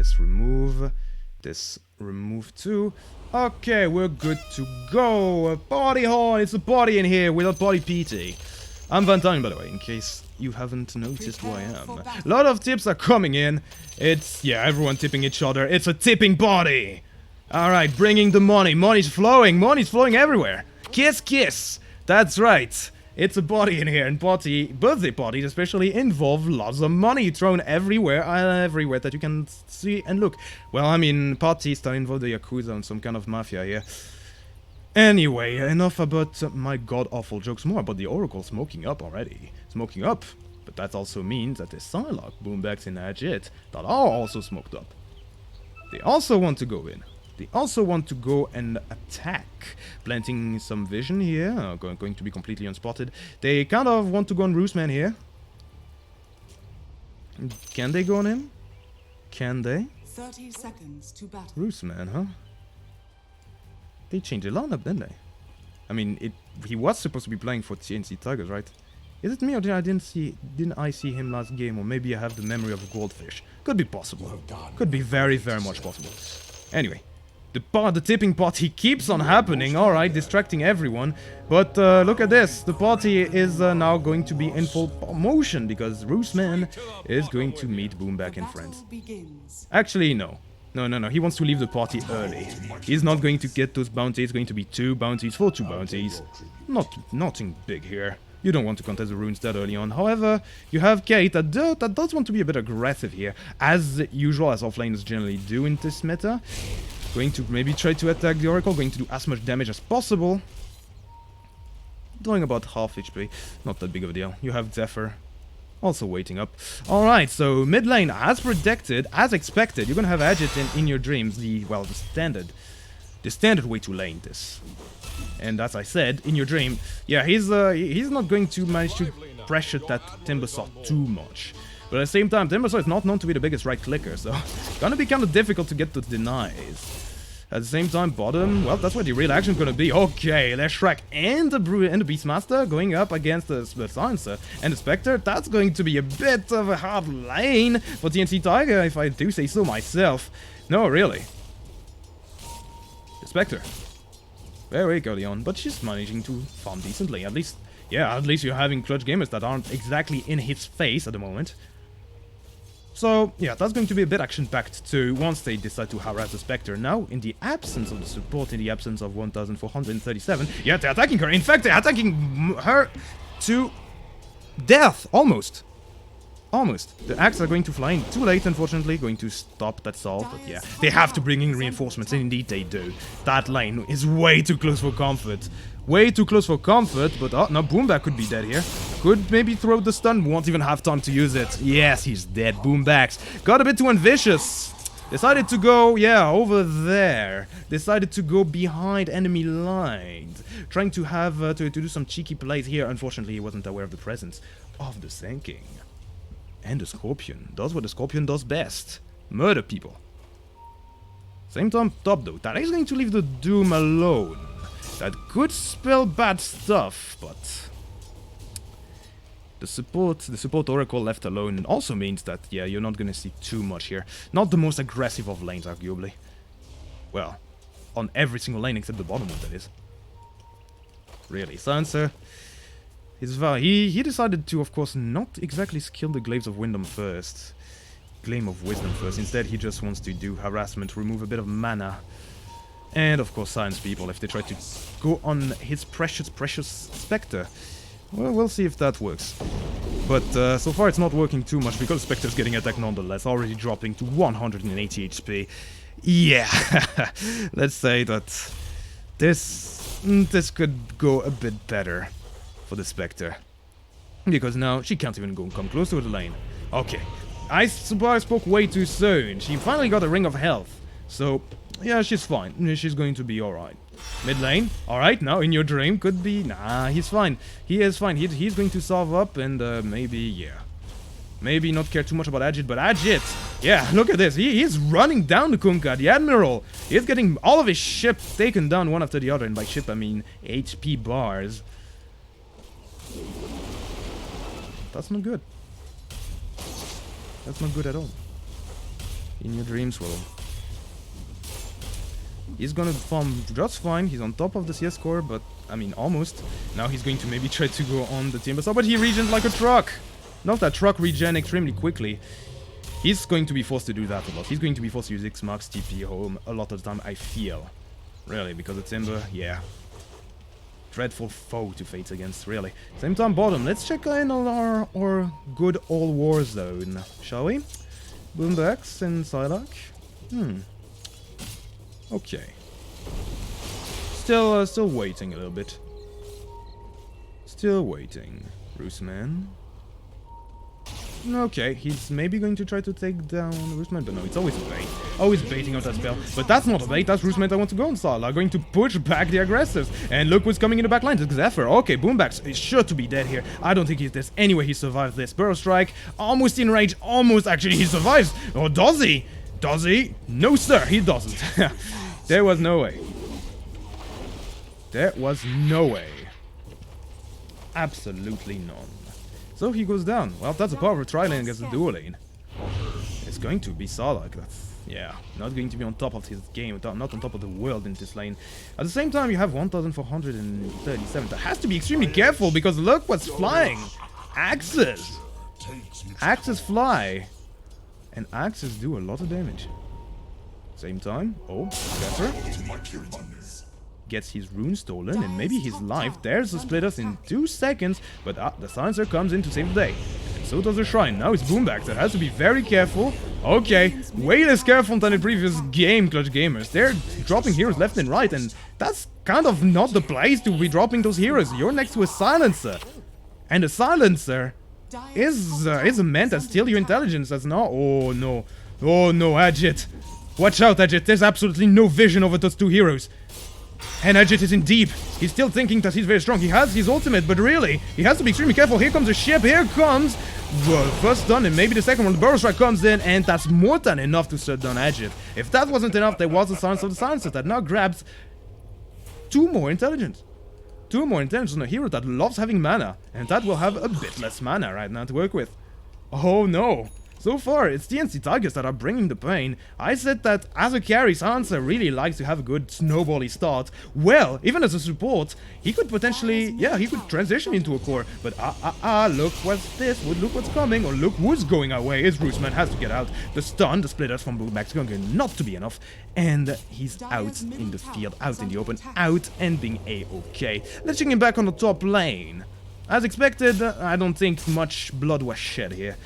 this remove. This remove too. Okay, we're good to go. A party horn, it's a party in here without party PT. I'm Van Dyne, by the way, in case you haven't noticed who I am. A lot of tips are coming in. It's, yeah, everyone tipping each other. It's a tipping party. Alright, bringing the money. Money's flowing everywhere. Kiss, kiss. That's right. It's a party in here, and birthday parties especially involve lots of money thrown everywhere that you can see and look. Well, I mean, parties that involve the Yakuza and some kind of mafia here. Anyway, enough about my god-awful jokes, more about the Oracle smoking up already. Smoking up, but that also means that the SkyLark, Boombacs, and Ahjit that are also smoked up. They also want to go in. They also want to go and attack, planting some vision here, going to be completely unspotted. They kind of want to go on Roostman here. Can they go on him? Can they? 30 seconds to battle. Roostman, huh? They changed the lineup, didn't they? I mean, he was supposed to be playing for TNC Tigers, right? Is it me or didn't I see him last game, or maybe I have the memory of a goldfish? Could be possible. Could be very, very much possible. Anyway. The tipping party keeps on happening, alright, distracting everyone. But look at this, the party is now going to be in full motion because Roostman is going to meet Boombac and friends. Actually, no. No, he wants to leave the party early. He's not going to get those bounties, it's going to be 2 bounties for 2 bounties. Nothing big here. You don't want to contest the runes that early on. However, you have Kate that does want to be a bit aggressive here, as usual, as offlaners generally do in this meta. Going to maybe try to attack the Oracle, going to do as much damage as possible. Doing about half HP, not that big of a deal. You have Xepher, also waiting up. Alright, so mid lane, as predicted, as expected, you're gonna have Ahjit in inYourdreaM, the standard way to lane this. And as I said, inYourdreaM, yeah, he's not going to manage to pressure that Timbersaw too much. But at the same time, Timbersaw is not known to be the biggest right clicker, so gonna be kind of difficult to get those denies. At the same time, bottom, well, that's where the real action's gonna be. Okay, there's Shrek and the Beastmaster going up against the Silencer and the Spectre. That's going to be a bit of a hard lane for TNC Tiger, if I do say so myself. No, really. The Spectre. Very early on, but she's managing to farm decently. At least, yeah, at least you're having clutch gamers that aren't exactly in his face at the moment. So, yeah, that's going to be a bit action-packed too, once they decide to harass the Spectre. Now, in the absence of the support, in the absence of 1437, yeah, they're attacking her. In fact, they're attacking her to death, almost. Almost. The Axe are going to fly in too late, unfortunately, going to stop that solve, but yeah, they have to bring in reinforcements, and indeed they do. That lane is way too close for comfort. Way too close for comfort, but oh, no, Boombac could be dead here. Could maybe throw the stun, won't even have time to use it. Yes, he's dead, Boombacs. Got a bit too ambitious. Decided to go, yeah, over there. Decided to go behind enemy lines. Trying to have, to do some cheeky plays here. Unfortunately, he wasn't aware of the presence of the Sanking. And the Scorpion does what the Scorpion does best. Murder people. Same time, top though. That is going to leave the Doom alone. That could spell bad stuff, but the support Oracle left alone also means that, yeah, you're not gonna see too much here. Not the most aggressive of lanes, arguably. Well, on every single lane except the bottom one, that is. Really, Silencer. He decided to, of course, not exactly skill the Glaives of Wisdom first. Instead, he just wants to do harassment, remove a bit of mana. And, of course, silence people if they try to go on his precious Spectre. Well, we'll see if that works. But so far it's not working too much because Spectre's getting attacked nonetheless, already dropping to 180 HP. Yeah, let's say that this could go a bit better for the Spectre. Because now she can't even come close to the lane. Okay, I spoke way too soon. She finally got a Ring of Health. So, yeah, she's fine. She's going to be alright. Mid lane, alright, now inYourdreaM could be... Nah, he's fine. He is fine. He's going to solve up and maybe, yeah. Maybe not care too much about Ahjit, but Ahjit, yeah, look at this. He's running down the Kunkka, the Admiral. He's getting all of his ship taken down one after the other. And by ship, I mean HP bars. That's not good. That's not good at all. inYourdreaM will. He's gonna farm just fine. He's on top of the CS score, but I mean almost. Now he's going to maybe try to go on the Timber side, but he regens like a truck. Not that truck regen extremely quickly. He's going to be forced to do that a lot. He's going to be forced to use X-Max TP home a lot of the time, I feel. Really, because the Timber, yeah. Dreadful foe to fight against, really. Same time bottom, let's check in on our good old war zone, shall we? Boombacs and SkyLark. Okay. Still waiting a little bit. Still waiting. Roostman. Okay, he's maybe going to try to take down Roostman, but no, it's always a bait. Always baiting out that spell. But that's not a bait, that's Roostman that wants to go on SkyLark, going to push back the aggressors. And look what's coming in the back line, it's Xepher. Okay, Boombacs is sure to be dead here. I don't think there's any way he survives this. Burrow Strike, almost in range, almost actually he survives. Or does he? Does he? No sir, he doesn't. There was no way. There was no way. Absolutely none. So he goes down. Well, that's a power of a tri-lane against the dual lane. It's going to be SkyLark. That's, yeah, not going to be on top of his game, not on top of the world in this lane. At the same time, you have 1,437. That has to be extremely careful because look what's flying. Axes. Axes fly. And axes do a lot of damage. Same time. Oh, Xepher gets his rune stolen and maybe his life. There's the splitters in 2 seconds, but the silencer comes in to save the day. And so does the shrine. Now it's Boombacs that has to be very careful. Okay, way less careful than in previous game, Clutch Gamers. They're dropping heroes left and right, and that's kind of not the place to be dropping those heroes. You're next to a silencer, and a silencer is meant to steal your intelligence. That's not. Oh no, Ahjit. Watch out, Ahjit. There's absolutely no vision over those two heroes. And Ahjit is in deep. He's still thinking that he's very strong. He has his ultimate, but really, he has to be extremely careful. Here comes a ship. Here comes... Well, first done, and maybe the second one. The Burrow Strike comes in, and that's more than enough to shut down Ahjit. If that wasn't enough, there was a silence of the silencer that now grabs 2 more intelligence. 2 more intelligence on a hero that loves having mana. And that will have a bit less mana right now to work with. Oh no. So far, it's TNC Tigers that are bringing the pain. I said that as a carry, Silencer really likes to have a good snowbally start. Well, even as a support, he could potentially, yeah, he could transition into a core. But look what's this, look what's coming, or look who's going away. His Roostman has to get out. The stun, the splitters from Boombacs going not to be enough. And he's out in the field, out in the open, out and being A-okay. Let's check him back on the top lane. As expected, I don't think much blood was shed here.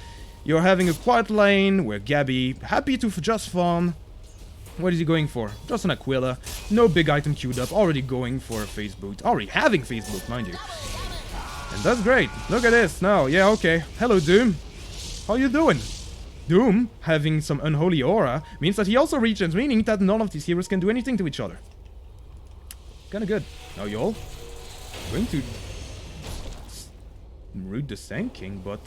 You're having a quiet lane where Gabbi, happy to just farm. What is he going for? Just an Aquila. No big item queued up. Already going for a phase boot. Already having phase boot, mind you. And that's great. Look at this now. Yeah, okay. Hello, Doom. How you doing? Doom, having some unholy aura, means that he also regens, meaning that none of these heroes can do anything to each other. Kinda good. Now, y'all. Going to... root the Sand King, but...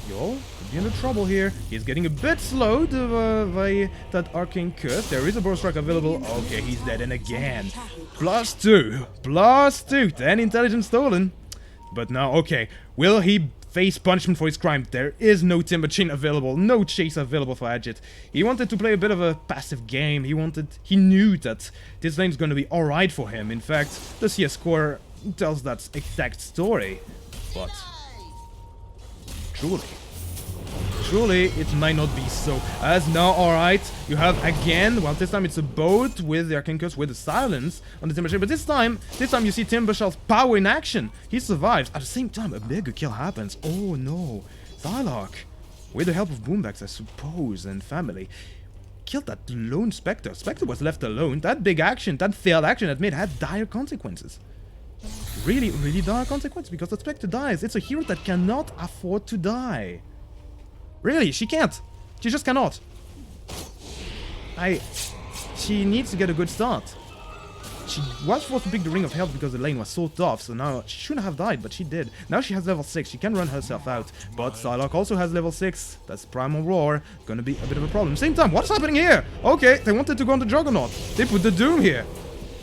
Y'all could be in trouble here. He's getting a bit slowed by that arcane curse. There is a Burrow Strike available. Okay, he's dead. And again, +2. +2. 10 intelligence stolen. But now, okay, will he face punishment for his crime? There is no Timber Chain available. No chase available for Ahjit. He wanted to play a bit of a passive game. He knew that this lane is going to be alright for him. In fact, the CS score tells that exact story. But... Truly, it might not be so. As now, alright, you have again, well, this time it's a boat with the Arcane Curse, with the silence on the Timber Chain. But this time you see Timbershell's power in action. He survives. At the same time, a mega kill happens. Oh no. SkyLark, with the help of Boombacs, I suppose, and family, killed that lone Spectre. Spectre was left alone. That big action, that failed action admit had dire consequences. Really, really dire consequences, because the Spectre dies. It's a hero that cannot afford to die. Really, she can't. She just cannot. She needs to get a good start. She was forced to pick the Ring of Health because the lane was so tough, so now she shouldn't have died, but she did. Now she has level 6, she can run herself out. But SkyLark also has level 6, that's Primal Roar, gonna be a bit of a problem. Same time, what's happening here? Okay, they wanted to go on the Juggernaut. They put the Doom here.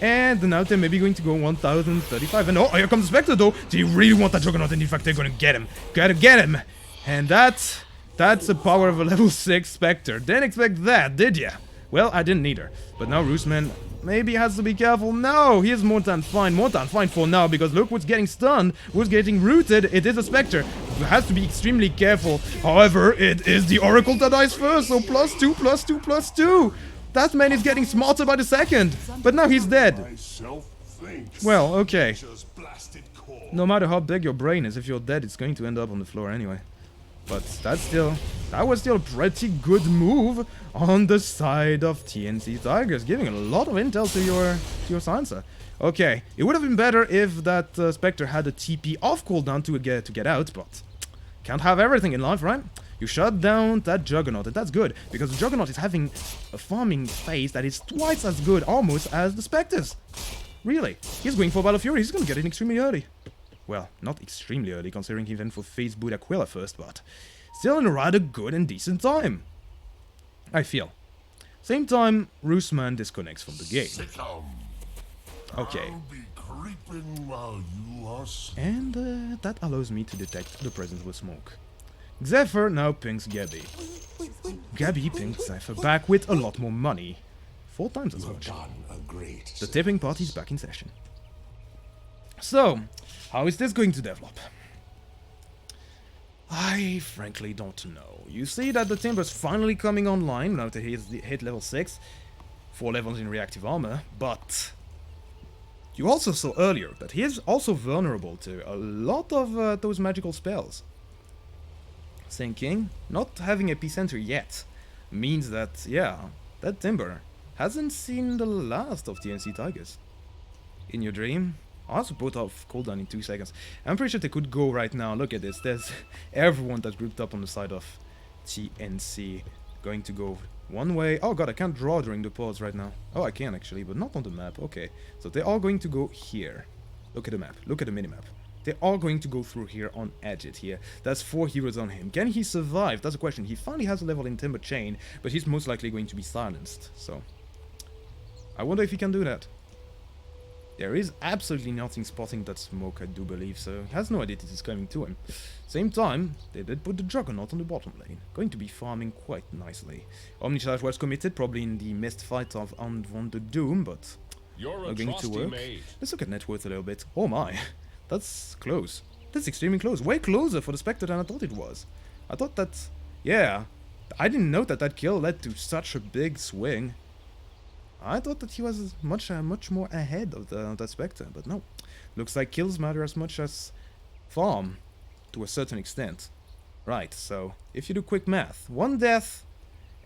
And now they're maybe going to go 1035. And oh, here comes the Spectre though. Do you really want that Juggernaut? And in fact, they're gonna get him. Gotta get him. And that That's the power of a level 6 Spectre. Didn't expect that, did ya? Well, I didn't either. But now Roosman maybe has to be careful. No, he is more than fine for now, because look who's getting stunned, who's getting rooted. It is a Spectre. He has to be extremely careful. However, it is the Oracle that dies first, so +2, +2, +2. That man is getting smarter by the second, but now he's dead. Well, okay. No matter how big your brain is, if you're dead, it's going to end up on the floor anyway. But that was still a pretty good move on the side of TNC Tigers, giving a lot of intel to your Sansa. Okay, it would have been better if that Spectre had a TP off cooldown to get out, but can't have everything in life, right? You shut down that Juggernaut, and that's good, because the Juggernaut is having a farming phase that is twice as good, almost, as the Spectres. Really, he's going for Battle of Fury, he's gonna get it extremely early. Well, not extremely early, considering he went for phase boot Aquila first, but still in a rather good and decent time, I feel. Same time, Roosman disconnects from the game. Okay. And that allows me to detect the presence with smoke. Xepher now pings Gabbi. Gabbi pings Xepher back with a lot more money. 4 times as much. The tipping party's back in session. So, how is this going to develop? I frankly don't know. You see that the Timber's finally coming online now that he's hit level 6. 4 levels in reactive armor, but you also saw earlier that he is also vulnerable to a lot of those magical spells. Thinking, not having epicenter yet, means that, yeah, that Timber hasn't seen the last of TNC Tigers. inYourdreaM, also put off cooldown in 2 seconds. I'm pretty sure they could go right now. Look at this. There's everyone that's grouped up on the side of TNC going to go one way. Oh god, I can't draw during the pause right now. Oh, I can actually, but not on the map. Okay, so they're all going to go here. Look at the map. Look at the minimap. They're all going to go through here on Ahjit here. That's 4 heroes on him. Can he survive? That's a question. He finally has a level in Timber Chain, but he's most likely going to be silenced. So, I wonder if he can do that. There is absolutely nothing spotting that smoke, I do believe, so he has no idea this is coming to him. Same time, they did put the Juggernaut on the bottom lane. Going to be farming quite nicely. Omnichart was committed, probably in the missed fight of Unwanted Doom, but not going to work. Let's look at net worth a little bit. Oh my, that's close. That's extremely close. Way closer for the Spectre than I thought it was. I thought that, yeah, I didn't know that that kill led to such a big swing. I thought that he was much more ahead of the Spectre, but no. Looks like kills matter as much as farm, to a certain extent. Right, so, if you do quick math, 1 death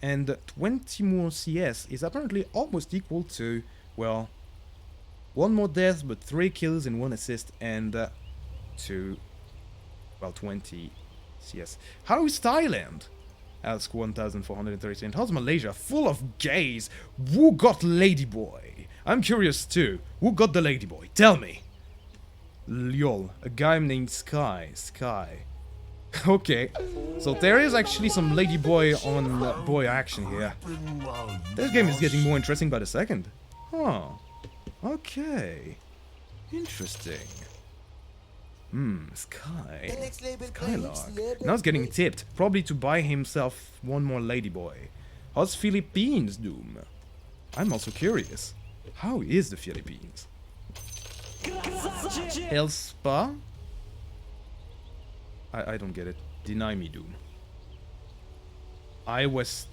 and 20 more CS is apparently almost equal to, well, 1 more death, but 3 kills and 1 assist, and to, well, 20 CS. How is Thailand? Ask 1430. And how's Malaysia? Full of gays. Who got Ladyboy? I'm curious too. Who got the Ladyboy? Tell me. Lol. A guy named Sky. Okay. So there is actually some Ladyboy on boy action here. This game is getting more interesting by the second. Huh. Okay. Interesting. SkyLark. Now he's getting tipped, probably to buy himself 1 more Ladyboy. How's Philippines, Doom? I'm also curious. How is the Philippines? El Spa? I don't get it. Deny me, Doom. I was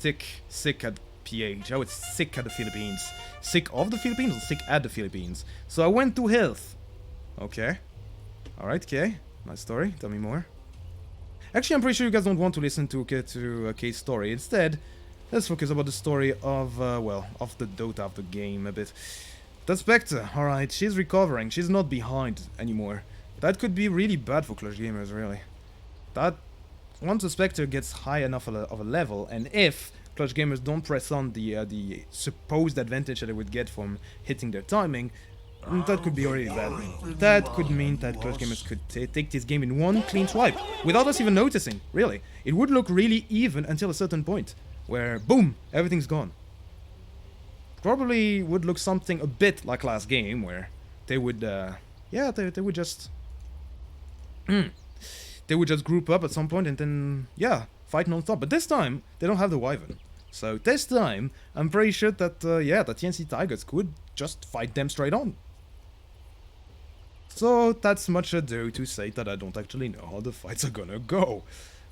sick at PH. I was sick at the Philippines. Sick of the Philippines or sick at the Philippines? So I went to health. Okay. Alright, Kay. Nice story. Tell me more. Actually, I'm pretty sure you guys don't want to listen to Kay's story. Instead, let's focus about the story of, well, of the Dota, of the game a bit. The Spectre, alright, she's recovering. She's not behind anymore. That could be really bad for Clutch Gamers, really. That, once the Spectre gets high enough of a level, and if Clutch Gamers don't press on the supposed advantage that they would get from hitting their timing, that could be already bad. That could mean that Clutch Gamers could take this game in 1 clean swipe, without us even noticing, really. It would look really even until a certain point, where, boom, everything's gone. Probably would look something a bit like last game, where they would, yeah, they would just... they would just group up at some point and then, yeah, fight non-stop. But this time, they don't have the Wyvern. So this time, I'm pretty sure that, yeah, the TNC Tigers could just fight them straight on. So that's much ado to say that I don't actually know how the fights are gonna go.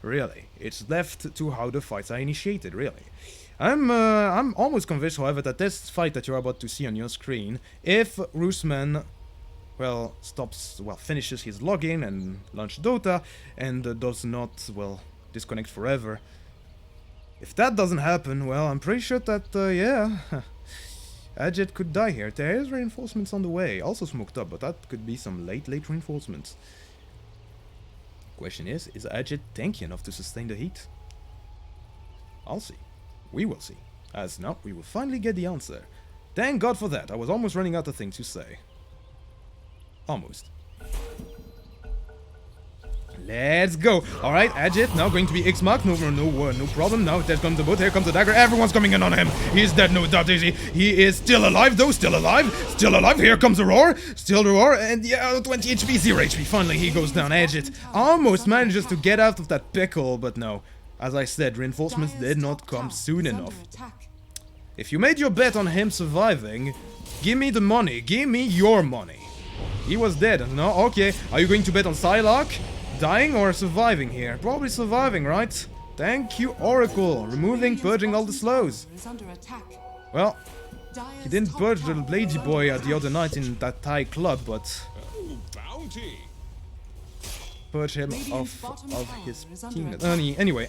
Really, it's left to how the fights are initiated, really. I'm almost convinced, however, that this fight that you're about to see on your screen, if Roosman, well, finishes his login and launch Dota, and does not, well, disconnect forever. If that doesn't happen, well, I'm pretty sure that, yeah, Ahjit could die here. There is reinforcements on the way, also smoked up, but that could be some late reinforcements. Question is Ahjit tanky enough to sustain the heat? I'll see. We will see. As now, we will finally get the answer. Thank God for that. I was almost running out of things to say. Almost. Let's go. Alright, Ahjit now going to be X-marked. No problem. Now there comes the boat. Here comes the dagger. Everyone's coming in on him. He's dead. No doubt, is he? He is still alive, though. Still alive. Still alive. Here comes the roar. Still the roar. And yeah, 20 HP, 0 HP. Finally, he goes down. Ahjit almost manages to get out of that pickle, but no. As I said, reinforcements did not come soon enough. If you made your bet on him surviving, give me the money. Give me your money. He was dead. No? Okay. Are you going to bet on SkyLark? Dying or surviving here? Probably surviving, right? Thank you, Oracle. Removing, purging all the slows. Well, he didn't purge the Lady Boy the other night in that Thai club, but... purge him of his teammates. Anyway,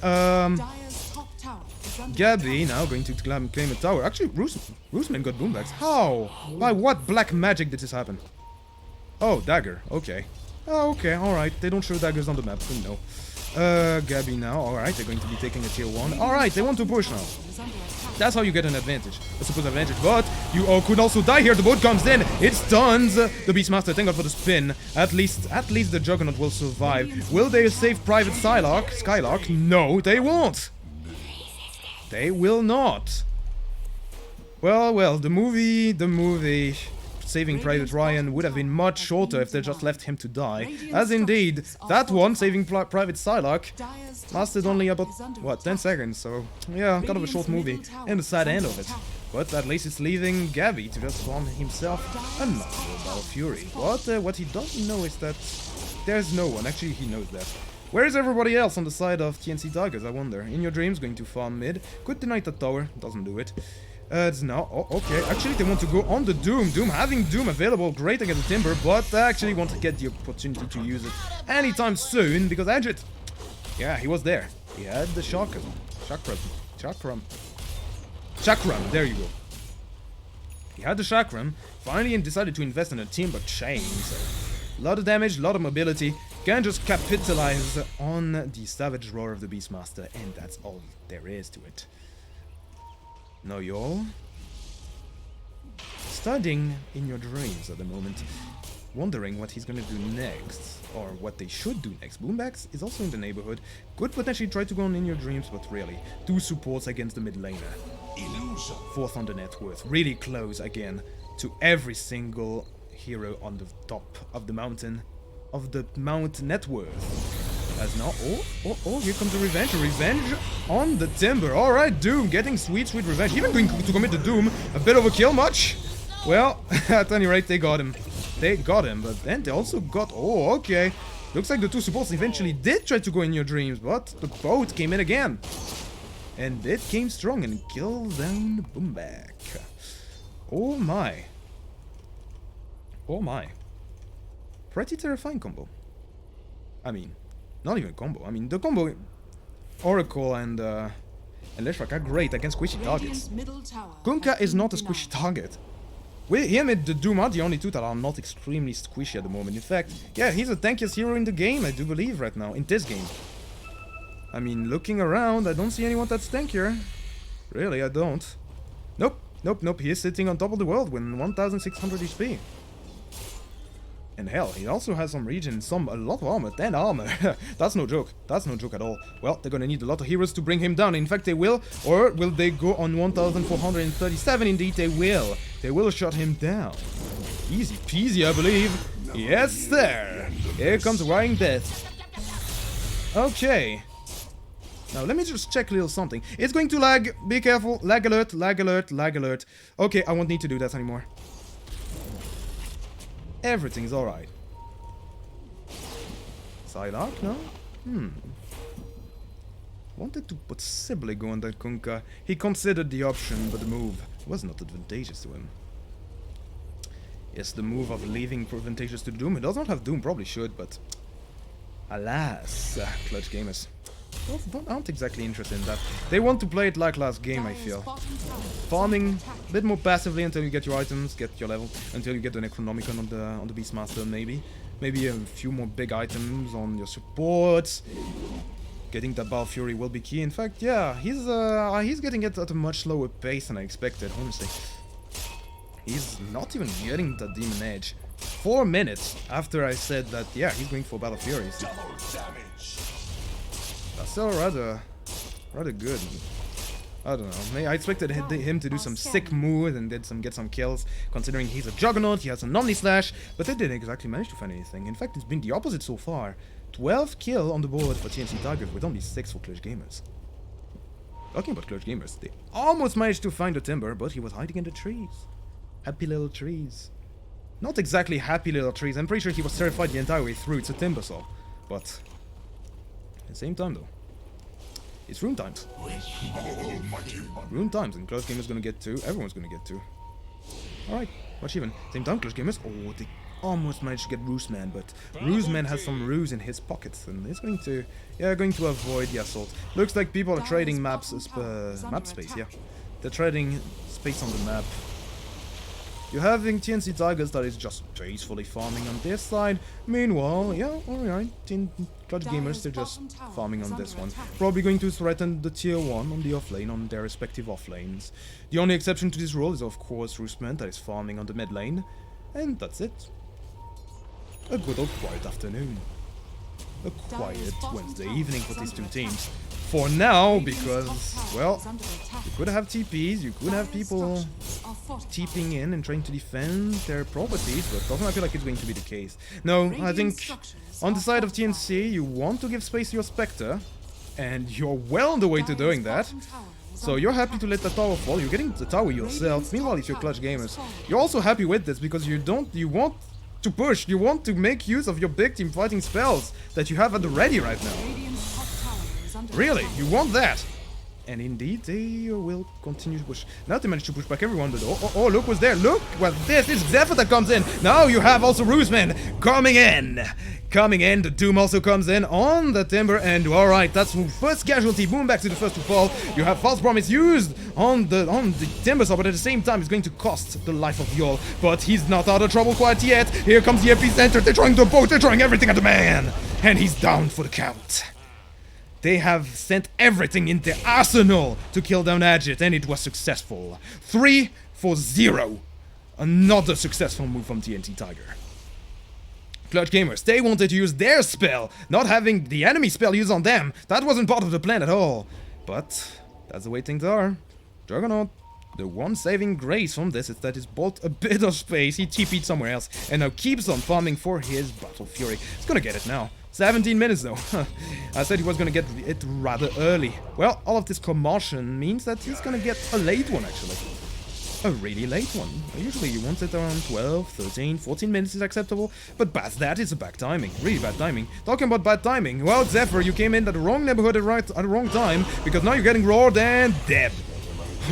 Gabbi now going to claim a tower. Actually, Roosman got Boombacs. How? By what black magic did this happen? Oh, dagger. Okay. Oh, okay, alright. They don't show daggers on the map, so no. Gabbi now. Alright, they're going to be taking a tier 1. Alright, they want to push now. That's how you get an advantage. A supposed advantage. But you could also die here. The boat comes in. It stuns the Beastmaster. Thank God for the spin. At least the Juggernaut will survive. Will they save Private SkyLark? No, they won't. They will not. Well, the movie saving Private Ryan would have been much shorter if they just left him to die. As indeed, that one, saving Private SkyLark, lasted only about, what, 10 seconds, so yeah, kind of a short movie, and the sad end of it. But at least it's leaving Gabbi to just farm himself another Battle Fury. But what he doesn't know is that there's no one, actually he knows that. Where is everybody else on the side of TNC Tigers, I wonder? inYourdreaM's going to farm mid, could deny the tower, doesn't do it. It's now, oh, okay, actually they want to go on the Doom. Having Doom available, great against the Timber, but they actually want to get the opportunity to use it anytime soon, because Ahjit, yeah, he was there. He had the Chakram, there you go. He had the Chakram, finally decided to invest in a Timber chain, so a lot of damage, a lot of mobility, can just capitalize on the Savage Roar of the Beastmaster, and that's all there is to it. Now y'all studying inYourdreaMs at the moment, wondering what he's gonna do next, or what they should do next. Boombacs is also in the neighborhood, could potentially try to go on inYourdreaMs, but really, 2 supports against the mid laner. 4th on the net worth, really close again to every single hero on the top of the mountain, net worth. As now, oh, here comes the revenge. Revenge on the Timber. Alright, Doom getting sweet revenge. Even going to commit the Doom. A bit of a kill, much? Well, at any rate, they got him. But then they also got, oh, okay. Looks like the 2 supports eventually did try to go inYourdreaMs, but the boat came in again. And it came strong and killed down the Boombac. Oh my. Pretty terrifying combo. I mean, not even combo. I mean, the combo Oracle and Leshrak are great against squishy targets. Kunkka is not a squishy target. Him and the Doom are the only 2 that are not extremely squishy at the moment. In fact, yeah, he's the tankiest hero in the game, I do believe, right now, in this game. I mean, looking around, I don't see anyone that's tankier. Really, I don't. Nope, he is sitting on top of the world with 1600 HP. And hell, he also has some regen, a lot of armor, 10 armor. That's no joke at all. Well, they're gonna need a lot of heroes to bring him down. In fact, they will, or will they go on 1437? Indeed, they will. They will shut him down. Easy peasy, I believe. Yes, sir. Here comes Wying Death. Okay. Now, let me just check a little something. It's going to lag. Be careful. Lag alert, lag alert, lag alert. Okay, I won't need to do that anymore. Everything's alright. SkyLark, no? Wanted to possibly go on that Kunkka. He considered the option, but the move was not advantageous to him. Yes, the move of leaving advantageous to Doom. It does not have Doom, probably should, but alas, Clutch Gamers aren't exactly interested in that. They want to play it like last game, I feel. Farming a bit more passively until you get your items, get your level, until you get the Necronomicon on the Beastmaster, maybe. Maybe a few more big items on your supports. Getting that Ball Fury will be key. In fact, yeah, he's getting it at a much slower pace than I expected, honestly. He's not even getting the Demon Edge. 4 minutes after I said that, yeah, he's going for Battle Furies. That's still rather good. I don't know. Maybe I expected him to do some sick moves and get some kills, considering he's a Juggernaut, he has an Omni Slash, but they didn't exactly manage to find anything. In fact, it's been the opposite so far. 12 kill on the board for TNC Tiger with only 6 for Clutch Gamers. Talking about Clutch Gamers, they almost managed to find the Timber, but he was hiding in the trees. Happy little trees. Not exactly happy little trees. I'm pretty sure he was terrified the entire way through. It's a Timbersaw. But at the same time, though, it's rune times. Rune times, and Clutch Gamers gonna get 2. Everyone's gonna get 2. Alright, much even. Same time, Clutch Gamers. Oh, they almost managed to get Rooseman, but Rooseman has some ruse in his pockets, and he's going to, avoid the assault. Looks like people are trading map space, yeah. They're trading space on the map. You're having TNC Tigers that is just peacefully farming on this side. Meanwhile, yeah, alright, Clutch Gamers, they're just farming on this one. Probably going to threaten the tier 1 on the offlane, on their respective offlanes. The only exception to this rule is, of course, Rooseman that is farming on the mid lane. And that's it. A good old quiet afternoon. A quiet Wednesday evening for these two teams. For now, because, well, you could have TPs, you could have people TPing in and trying to defend their properties, but doesn't feel like it's going to be the case. No, I think on the side of TNC, you want to give space to your Spectre, and you're well on the way to doing that. So you're happy to let the tower fall, you're getting the tower yourself. Meanwhile, if you're Clutch Gamers, you're also happy with this because you want to push, you want to make use of your big team fighting spells that you have at the ready right now. Really, you want that? And indeed, they will continue to push. Now they managed to push back everyone, but oh, look what's there. Look what this is. Xepher that comes in. Now you have also Rooseman coming in. The Doom also comes in on the Timber, and alright, that's first casualty. Boombacs to the first to fall. You have False Promise used on the Timber Saw, but at the same time, it's going to cost the life of Yol. But he's not out of trouble quite yet. Here comes the epicenter. They're trying to both. They're throwing everything at the man, and he's down for the count. They have sent everything in their arsenal to kill down Ahjit, and it was successful. 3 for 0. Another successful move from TNC Tiger. Clutch Gamers, they wanted to use their spell, not having the enemy spell used on them. That wasn't part of the plan at all. But that's the way things are. Juggernaut, the one saving grace from this is that he's bought a bit of space. He TP'd somewhere else and now keeps on farming for his Battle Fury. He's gonna get it now. 17 minutes though. I said he was gonna get it rather early. Well, all of this commotion means that he's gonna get a late one actually. A really late one. Usually you want it around 12, 13, 14 minutes is acceptable, but past that is a bad timing. Really bad timing. Talking about bad timing, well, Xepher, you came in at the wrong neighborhood at the wrong time, because now you're getting roared and dead.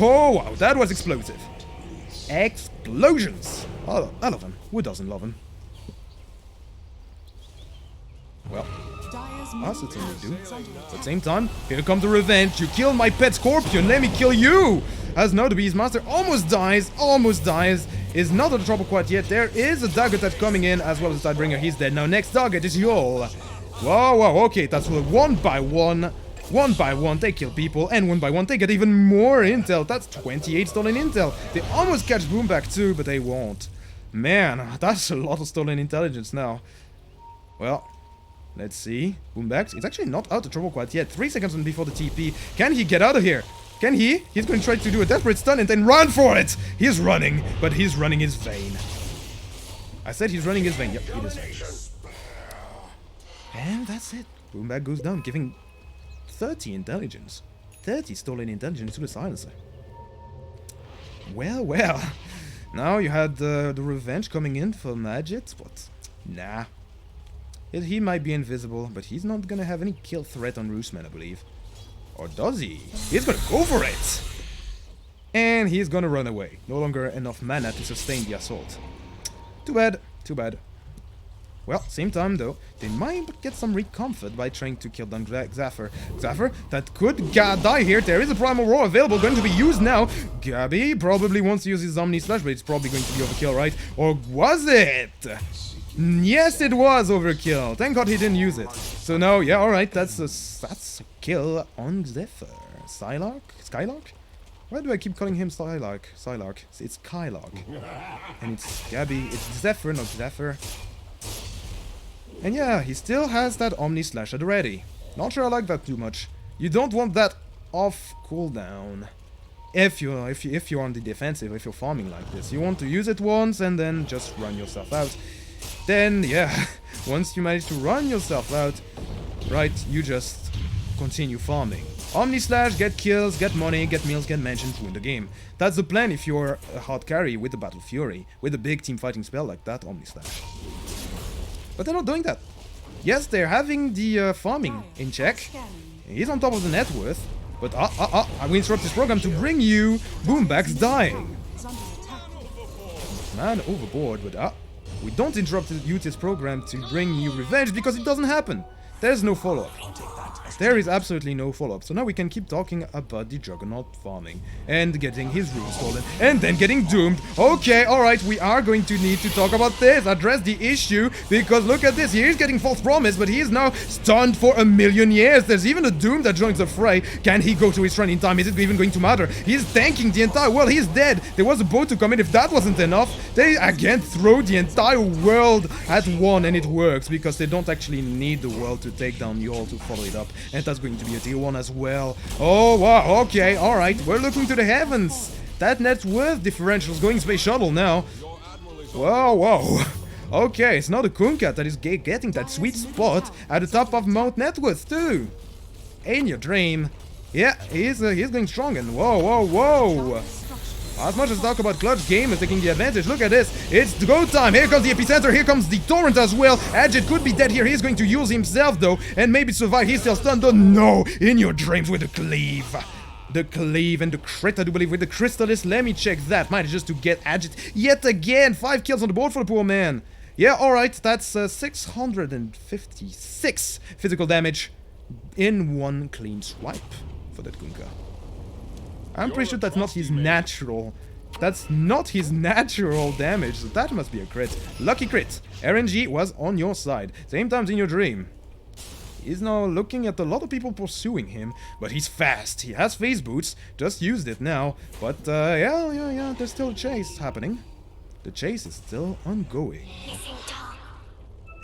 Oh wow, that was explosive. Explosions. I love him. Who doesn't love him? Well, I certainly do. At the same time, here comes the revenge. You killed my pet Scorpion, let me kill you! As now the Beastmaster almost dies, is not out of trouble quite yet. There is a dagger that's coming in, as well as the Tidebringer, he's dead. Now next target is Yol. Whoa, okay, that's one by one. One by one, they kill people, and one by one, they get even more intel. That's 28 stolen intel. They almost catch Boombac too, but they won't. Man, that's a lot of stolen intelligence now. Well, let's see. Boombacs, it's actually not out of trouble quite yet. 3 seconds before the TP. Can he get out of here? Can he? He's going to try to do a desperate stun and then run for it! He's running, but he's running his vein. I said he's running his vein. Yep, it is. And that's it. Boombac goes down, giving 30 intelligence. 30 stolen intelligence to the silencer. Well, well. Now you had the revenge coming in from Ahjit, but nah. He might be invisible, but he's not gonna have any kill threat on Roostman, I believe. Or does he? He's gonna go for it! And he's gonna run away. No longer enough mana to sustain the assault. Too bad, too bad. Well, same time though, they might get some recomfort by trying to kill down Xepher. Xepher, that could die here. There is a Primal Roar available, going to be used now. Gabbi probably wants to use his Omni Slash, but it's probably going to be overkill, right? Or was it? Yes, it was overkill. Thank God he didn't use it. So now, yeah, alright, that's a kill on Xepher. SkyLark? Why do I keep calling him SkyLark? It's KyLark. And it's Gabbi. It's Xepher, not Xepher. And yeah, he still has that Omni Slash at the ready. Not sure I like that too much. You don't want that off cooldown. If you're on the defensive, if you're farming like this. You want to use it once and then just run yourself out. Then, yeah, once you manage to run yourself out, right, you just continue farming. Omni Slash, get kills, get money, get meals, get mentions, win the game. That's the plan if you're a hard carry with the Battle Fury, with a big team fighting spell like that, Omni Slash. But they're not doing that. Yes, they're having the farming in check. He's on top of the net worth. But I will interrupt this program to bring you Boombacs dying. Man overboard, but we don't interrupt this program to bring you revenge because it doesn't happen. There's no follow-up. There is absolutely no follow-up. So now we can keep talking about the Juggernaut farming and getting his rune stolen and then getting doomed. Okay, alright, we are going to need to talk about this, address the issue, because look at this, he's getting false promise, but he is now stunned for 1,000,000 years. There's even a Doom that joins the fray. Can he go to his shrine in time? Is it even going to matter? He's tanking the entire world. He's dead. There was a boat to come in. If that wasn't enough, they again throw the entire world at one, and it works because they don't actually need the world to take down Yall to follow it up. And that's going to be a tier 1 as well. Oh, wow, okay, alright. We're looking to the heavens. That net worth differential is going space shuttle now. Whoa, whoa. Okay, it's not a Kunkat that is getting that sweet spot at the top of Mount Net Worth too. inYourdreaM. Yeah, he's going strong, and whoa, whoa, whoa. As much as talk about clutch game is taking the advantage, look at this. It's the go time. Here comes the epicenter. Here comes the torrent as well. Ahjit could be dead here. He's going to use himself though, and maybe survive. He's still stunned though. No, inYourdreaM with the cleave. The cleave and the crit, I do believe, with the Crystallis. Let me check that. Might just to get Ahjit yet again. 5 kills on the board for the poor man. Yeah, alright. That's 656 physical damage in one clean swipe for that Kunkka. I'm pretty sure that's not his natural. That's not his natural damage, so that must be a crit. Lucky crit. RNG was on your side. Same time inYourdreaM. He's now looking at a lot of people pursuing him, but he's fast. He has phase boots. Just used it now. But yeah, there's still a chase happening. The chase is still ongoing.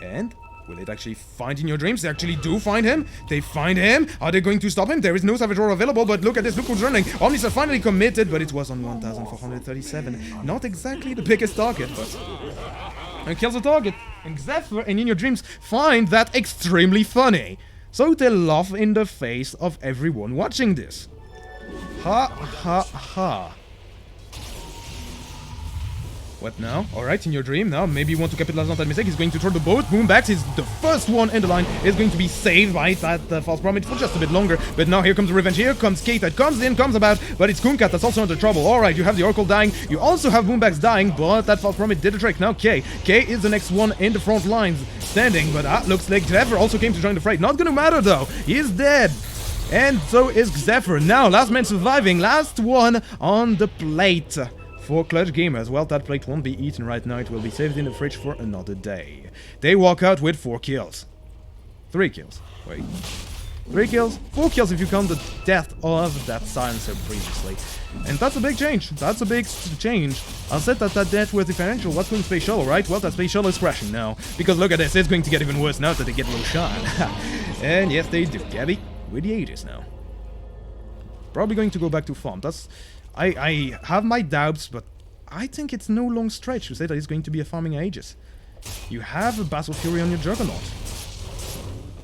And will it actually find inYourdreaM? They actually do find him. They find him. Are they going to stop him? There is no Savage Roar available, but look at this. Look who's running. Omnis are finally committed, but it was on 1,437. Not exactly the biggest target, but... And kills the target. And Xepher and inYourdreaM find that extremely funny. So they laugh in the face of everyone watching this. Ha, ha, ha. What now? Alright, inYourdreaM now. Maybe you want to capitalize on that mistake. He's going to throw the boat. Boombacs is the first one in the line. Is going to be saved by that false promise for just a bit longer. But now here comes the revenge. Here comes Kate that comes in, comes about. But it's Kunkat that's also under trouble. Alright, you have the Oracle dying. You also have Boombacs dying. But that false promise did the trick. Now K is the next one in the front lines standing. But that looks like Xepher also came to join the fray. Not gonna matter though. He is dead. And so is Xepher. Now, last man surviving. Last one on the plate. For clutch gamers, well, that plate won't be eaten right now. It will be saved in the fridge for another day. They walk out with 4 kills. 3 kills. Wait. 3 kills? 4 kills if you count the death of that silencer previously. And that's a big change. That's a big change. I said that death was differential. What's going to space shuttle, right? Well, that space shuttle is crashing now. Because look at this. It's going to get even worse now that they get low shot. And yes, they do. Gabbi with the Aegis now. Probably going to go back to farm. I have my doubts, but I think it's no long stretch to say that it's going to be a farming Aegis. You have a Battle Fury on your Juggernaut.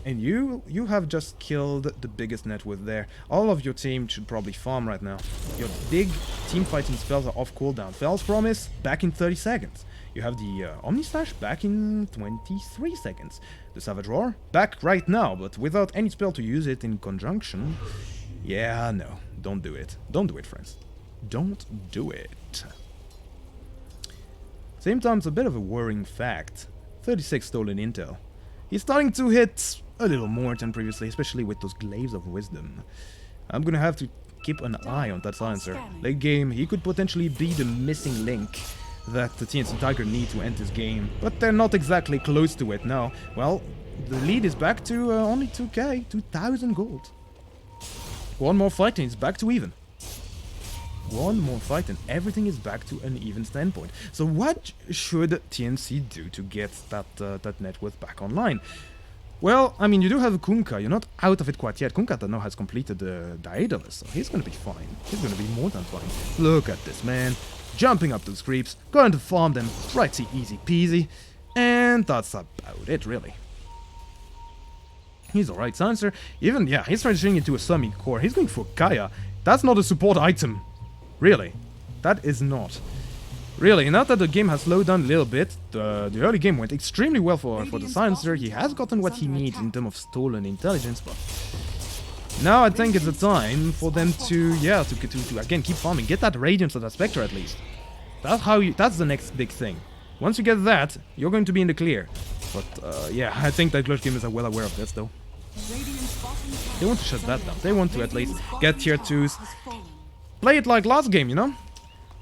And you have just killed the biggest net worth there. All of your team should probably farm right now. Your big team fighting spells are off cooldown. Fel's Promise back in 30 seconds. You have the Omni Slash back in 23 seconds. The Savage Roar back right now, but without any spell to use it in conjunction. Yeah, no, don't do it. Don't do it, friends. Don't do it. Same time, it's a bit of a worrying fact. 36 stolen intel. He's starting to hit a little more than previously, especially with those Glaives of Wisdom. I'm gonna have to keep an eye on that silencer. Late game, he could potentially be the missing link that the TNC Tiger need to end this game, but they're not exactly close to it now. Well, the lead is back to only 2k, 2,000 gold. One more fight and it's back to even. One more fight and everything is back to an even standpoint. So what should TNC do to get that net worth back online? Well, I mean, you do have Kunkka. You're not out of it quite yet. Kunkka now has completed the Daedalus, so he's gonna be fine. He's gonna be more than fine. Look at this, man. Jumping up those creeps, going to farm them, right, easy peasy. And that's about it, really. He's alright, Silencer. Even, yeah, he's transitioning into a Summoning Core. He's going for Kaya. That's not a support item. Really. That is not. Really, now that the game has slowed down a little bit, the early game went extremely well for the Silencer. He has gotten what he needs in terms of stolen intelligence, but now I think it's the time for them to, yeah, to again keep farming. Get that Radiance of that Spectre at least. That's the next big thing. Once you get that, you're going to be in the clear. But yeah, I think that Clutch Gamers are well aware of this though. They want to shut that down. They want to at least get tier 2s. Play it like last game, you know?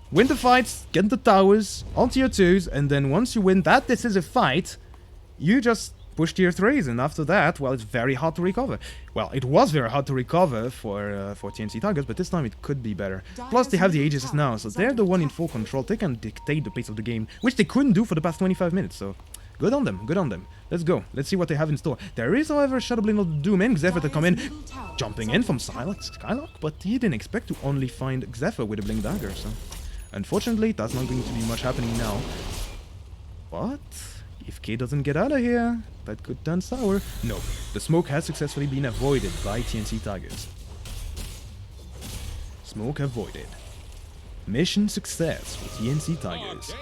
Win the fights, get the towers on tier 2s, and then once you win that decisive fight, you just push tier 3s, and after that, well, it's very hard to recover. Well, it was very hard to recover for TNC Tigers, but this time it could be better. Plus, they have the Aegis now, so they're the one in full control. They can dictate the pace of the game, which they couldn't do for the past 25 minutes, so good on them, good on them. Let's go, let's see what they have in store. There is, however, Shadow Blade of Doom and Xepher to come in, jumping in from SkyLark, but he didn't expect to only find Xepher with a Blink Dagger, so unfortunately, that's not going to be much happening now. But if K doesn't get out of here, that could turn sour. No, the smoke has successfully been avoided by TNC Tigers. Smoke avoided. Mission success for TNC Tigers.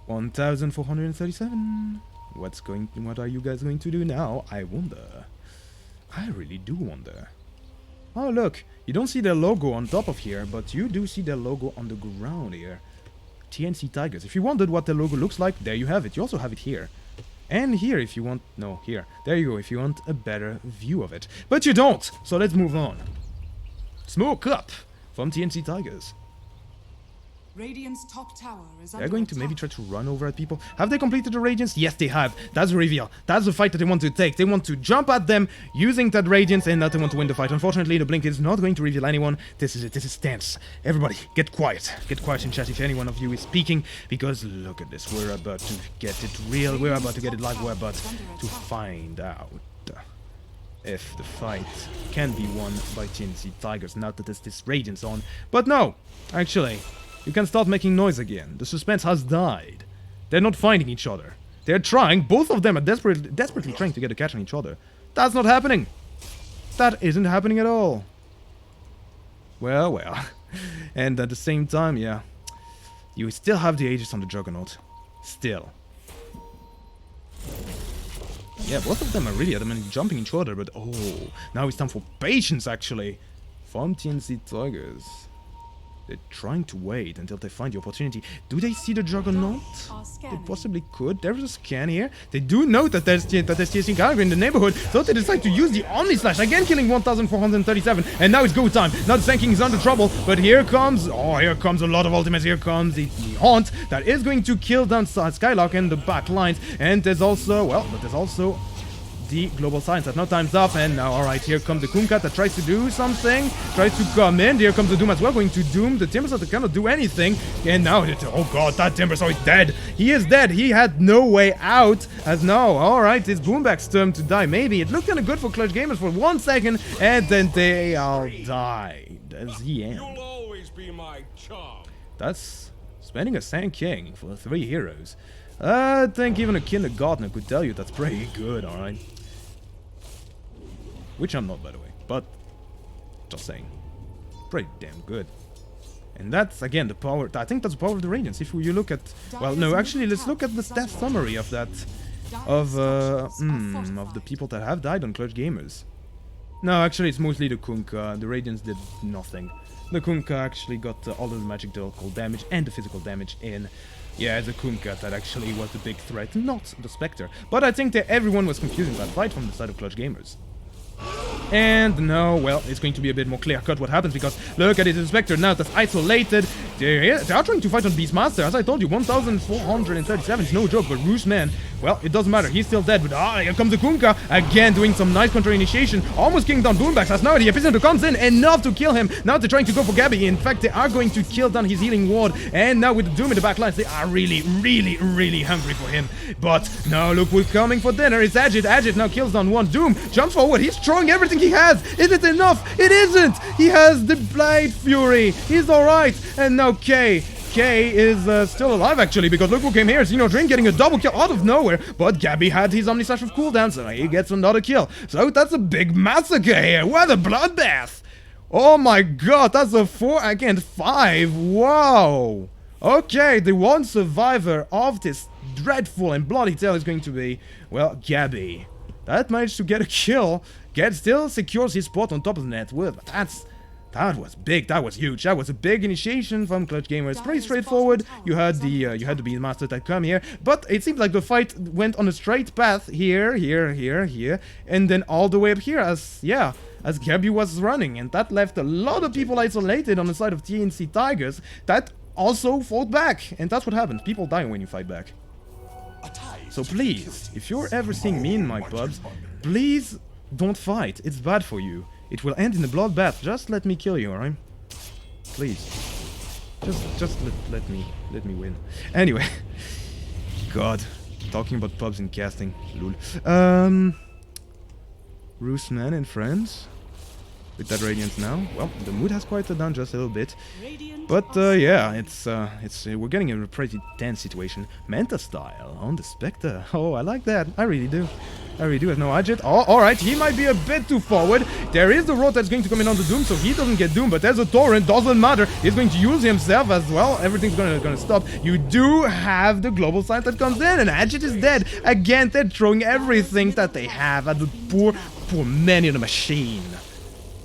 1,437. What are you guys going to do now? I wonder. I really do wonder. Oh look, you don't see their logo on top of here, but you do see their logo on the ground here. TNC Tigers. If you wondered what their logo looks like, there you have it. You also have it here. And here if you want... No, here. There you go, if you want a better view of it. But you don't! So let's move on. Smoke up from TNC Tigers. Radiant's top tower is They're going to maybe try to run over at people. Have they completed the Radiance? Yes, they have. That's the reveal. That's the fight that they want to take. They want to jump at them using that Radiance, and now they want to win the fight. Unfortunately, the Blink is not going to reveal anyone. This is it. This is tense. Everybody, get quiet. Get quiet in chat if any one of you is speaking, because look at this. We're about to get it real. We're about to get it live. We're about to find out if the fight can be won by TNC Tigers now that there's this Radiance on. But no, actually, you can start making noise again. The suspense has died. They're not finding each other. They're trying. Both of them are desperately trying to get a catch on each other. That's not happening. That isn't happening at all. Well, well. And at the same time, yeah, you still have the Aegis on the Juggernaut. Still. Yeah, both of them are really adamant jumping each other, but oh, now it's time for patience, actually. From TNC Tigers. They're trying to wait until they find the opportunity. Do they see the Juggernaut? They possibly could. There's a scan here. They do know that there's TNC Tiger in the neighborhood, so they decide to use the Omni Slash, again killing 1,437, and now it's go time. Now the Sand King is under trouble, but here comes a lot of ultimates. Here comes the Haunt that is going to kill down SkyLark and the back lines, and there's also, well, but there's also the Global Silence that now time's up, and now, alright, here comes the Kunkka that tries to do something, tries to come in. Here comes the Doom as well, going to Doom the Timbersaw that cannot do anything, and now, oh god, that Timbersaw is dead. He is dead. He had no way out, as now, alright, it's Boombacs' turn to die. Maybe it looked kind of good for Clutch Gamers for 1 second, and then they all died. That's the end. You'll always be my chum. That's spending a Sand King for 3 heroes. I think even a kindergartner could tell you that's pretty good, alright? Which I'm not, by the way, but just saying. Pretty damn good. And that's, again, the power... I think that's the power of the Radiance. If you look at... Well, no, actually, let's look at the stat summary of that... Of the people that have died on Clutch Gamers. No, actually, it's mostly the Kunkka. The Radiance did nothing. The Kunkka actually got all of the magical damage and the physical damage in. Yeah, the Kunkka that actually was the big threat, not the Spectre. But I think that everyone was confusing that fight from the side of Clutch Gamers. And now, well, it's going to be a bit more clear-cut what happens, because look at it, the Spectre now that's isolated. They are trying to fight on Beastmaster. As I told you, 1,437 is no joke, but Roos, man, well, it doesn't matter. He's still dead, but here comes the Kunkka, again doing some nice counter-initiation, almost killing down Boombacs, as now the Epicenter comes in, enough to kill him. Now they're trying to go for Gabbi. In fact, they are going to kill down his healing ward, and now with the Doom in the back lines, they are really, really, really hungry for him. But now look who's coming for dinner. It's Ahjit. Ahjit now kills down one. Doom jumps forward. He's throwing everything he has. Is it enough? It isn't. He has the Blade Fury. He's alright. And now K is still alive, actually, because look who came here. It's inYourdreaM getting a double kill out of nowhere, but Gabbi had his Omnislash with cooldown, so he gets another kill. So that's a big massacre here. What a bloodbath. Oh my god, that's a 4 against 5. Wow. Okay, the one survivor of this dreadful and bloody tale is going to be, well, Gabbi. That managed to get a kill. Still secures his spot on top of the net worth, but that was big, that was huge, that was a big initiation from Clutch Gamers. Pretty straightforward. You had the Beastmaster that come here, but it seems like the fight went on a straight path here, and then all the way up here as Gabbi was running, and that left a lot of people isolated on the side of TNC Tigers that also fought back, and that's what happens. People die when you fight back. So please, if you're ever seeing me in my pubs, please don't fight. It's bad for you. It will end in a bloodbath. Just let me kill you, alright? Please. Just let me win. Anyway. God. Talking about pubs and casting. Lul. Roos, man, and friends. With that Radiance now. Well, the mood has quieted down just a little bit. But yeah, it's we're getting in a pretty tense situation. Manta style on the Spectre. Oh, I like that. I really do. I really do have no Ahjit. Oh, alright, he might be a bit too forward. There is the road that's going to come in on the Doom, so he doesn't get Doom, but there's a Torrent, doesn't matter. He's going to use himself as well. Everything's gonna stop. You do have the global side that comes in, and Ahjit is dead. Again, they're throwing everything that they have at the poor man in the machine.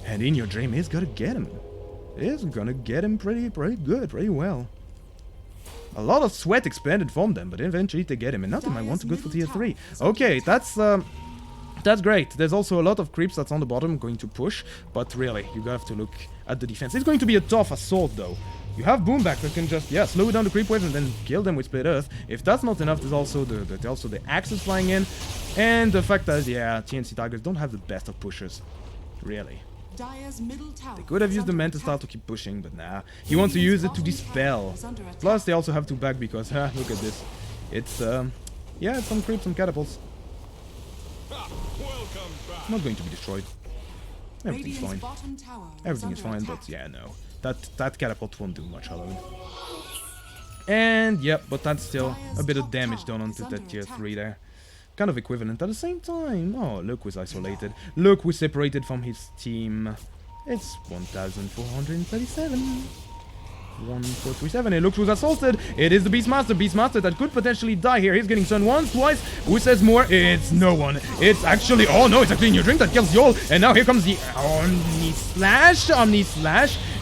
And inYourdreaM is gonna get him. Is gonna get him pretty good, pretty well. A lot of sweat expended from them, but eventually they get him, and nothing might want to go for tier 3. Okay, that's great. There's also a lot of creeps that's on the bottom going to push, but really, you have to look at the defense. It's going to be a tough assault, though. You have Boombacs that can just, slow down the creep waves and then kill them with Split Earth. If that's not enough, there's also the axes flying in, and the fact that, TNC Tigers don't have the best of pushers. Really. They could have used the Manta style to keep pushing, but nah. He wants to use it to dispel. Plus, they also have to back because, look at this. It's, it's some creeps and catapults. Not going to be destroyed. Everything's fine. Everything is fine, but no. That catapult won't do much alone. And, but that's still a bit of damage done onto that tier 3 there. Kind of equivalent at the same time. Oh, look who's isolated. Look who's separated from his team. It's 1,437. 1,437. It looks who's assaulted. It is the Beastmaster. Beastmaster that could potentially die here. He's getting stunned once, twice. Who says more? It's no one. It's actually... Oh no, it's actually inYourdreaM that kills Yol. And now here comes the Omnislash.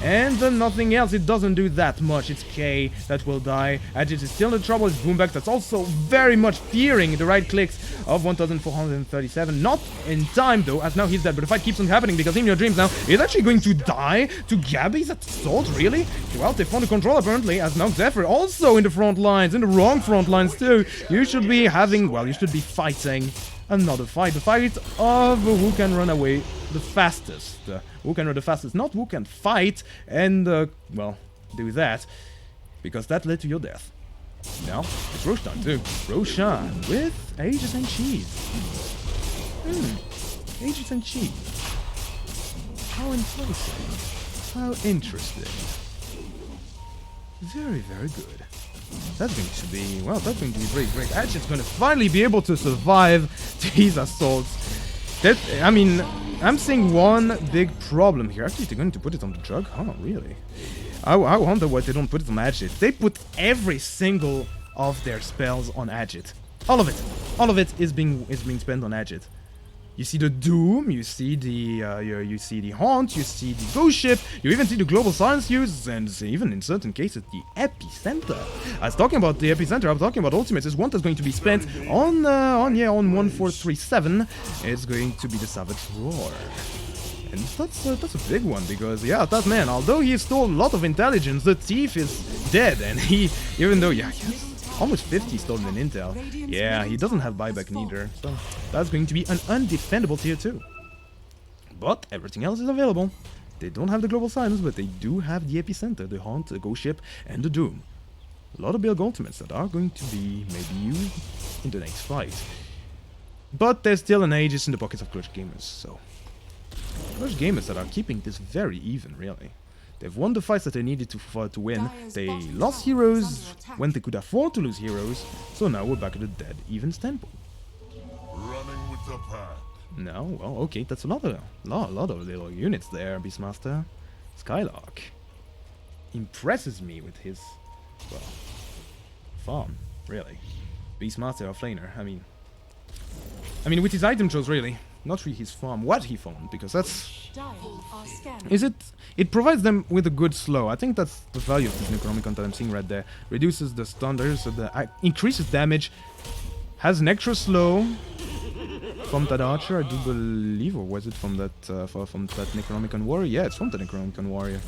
And nothing else. It doesn't do that much. It's K that will die. Ahjit is still in trouble. It's Boombacs that's also very much fearing the right clicks of 1,437. Not in time though, as now he's dead. But the fight keeps on happening because inYourdreaM now is actually going to die to Gabbi's assault. Really? Well, they found the control apparently, as now Xepher also in the front lines, in the wrong front lines too. You should be having, you should be fighting another fight. The fight of who can run away the fastest. Who can run the fastest, not who can fight and, do that. Because that led to your death. Now, it's Roshan too. Roshan with Aegis and Cheese. Aegis and Cheese. How enticing. How interesting. Very, very good. That's going to be, well, that's going to be pretty great. Ahjit's going to finally be able to survive these assaults. That, I mean, I'm seeing one big problem here. Actually, they're going to put it on the jug? Oh, really? I wonder why they don't put it on Ahjit. They put every single of their spells on Ahjit. All of it. All of it is being spent on Ahjit. You see the Doom, you see the Haunt, you see the Ghost Ship, you even see the Global Silence use, and even in certain cases the Epicenter. I was talking about the Epicenter, I'm talking about ultimates. There's one that's going to be spent on 1437. It's going to be the Savage Roar. And that's a big one, because yeah, that man, although he stole a lot of intelligence, the thief is dead, and he, even though, yeah, almost 50 stolen intel. Yeah, he doesn't have buyback neither, so that's going to be an undefendable tier 2. But everything else is available. They don't have the Global Silence, but they do have the Epicenter, the Haunt, the Ghost Ship, and the Doom. A lot of big ultimates that are going to be maybe used in the next fight. But there's still an Aegis in the pockets of Clutch Gamers, so... Clutch Gamers that are keeping this very even, really. They've won the fights that they needed to win. They lost heroes when they could afford to lose heroes. So now we're back at the dead even standpoint. Running with the pack. No, well, okay, that's a lot of little units there, Beastmaster. SkyLark impresses me with his, well, farm, really. Beastmaster or Flaner, I mean, with his item choice, really. Not really his farm, what he farmed, because that's... It provides them with a good slow. I think that's the value of this Necronomicon that I'm seeing right there. Reduces the stun, so the increases damage. Has an extra slow from that archer, I do believe, or was it from that Necronomicon warrior? Yeah, it's from the Necronomicon warrior.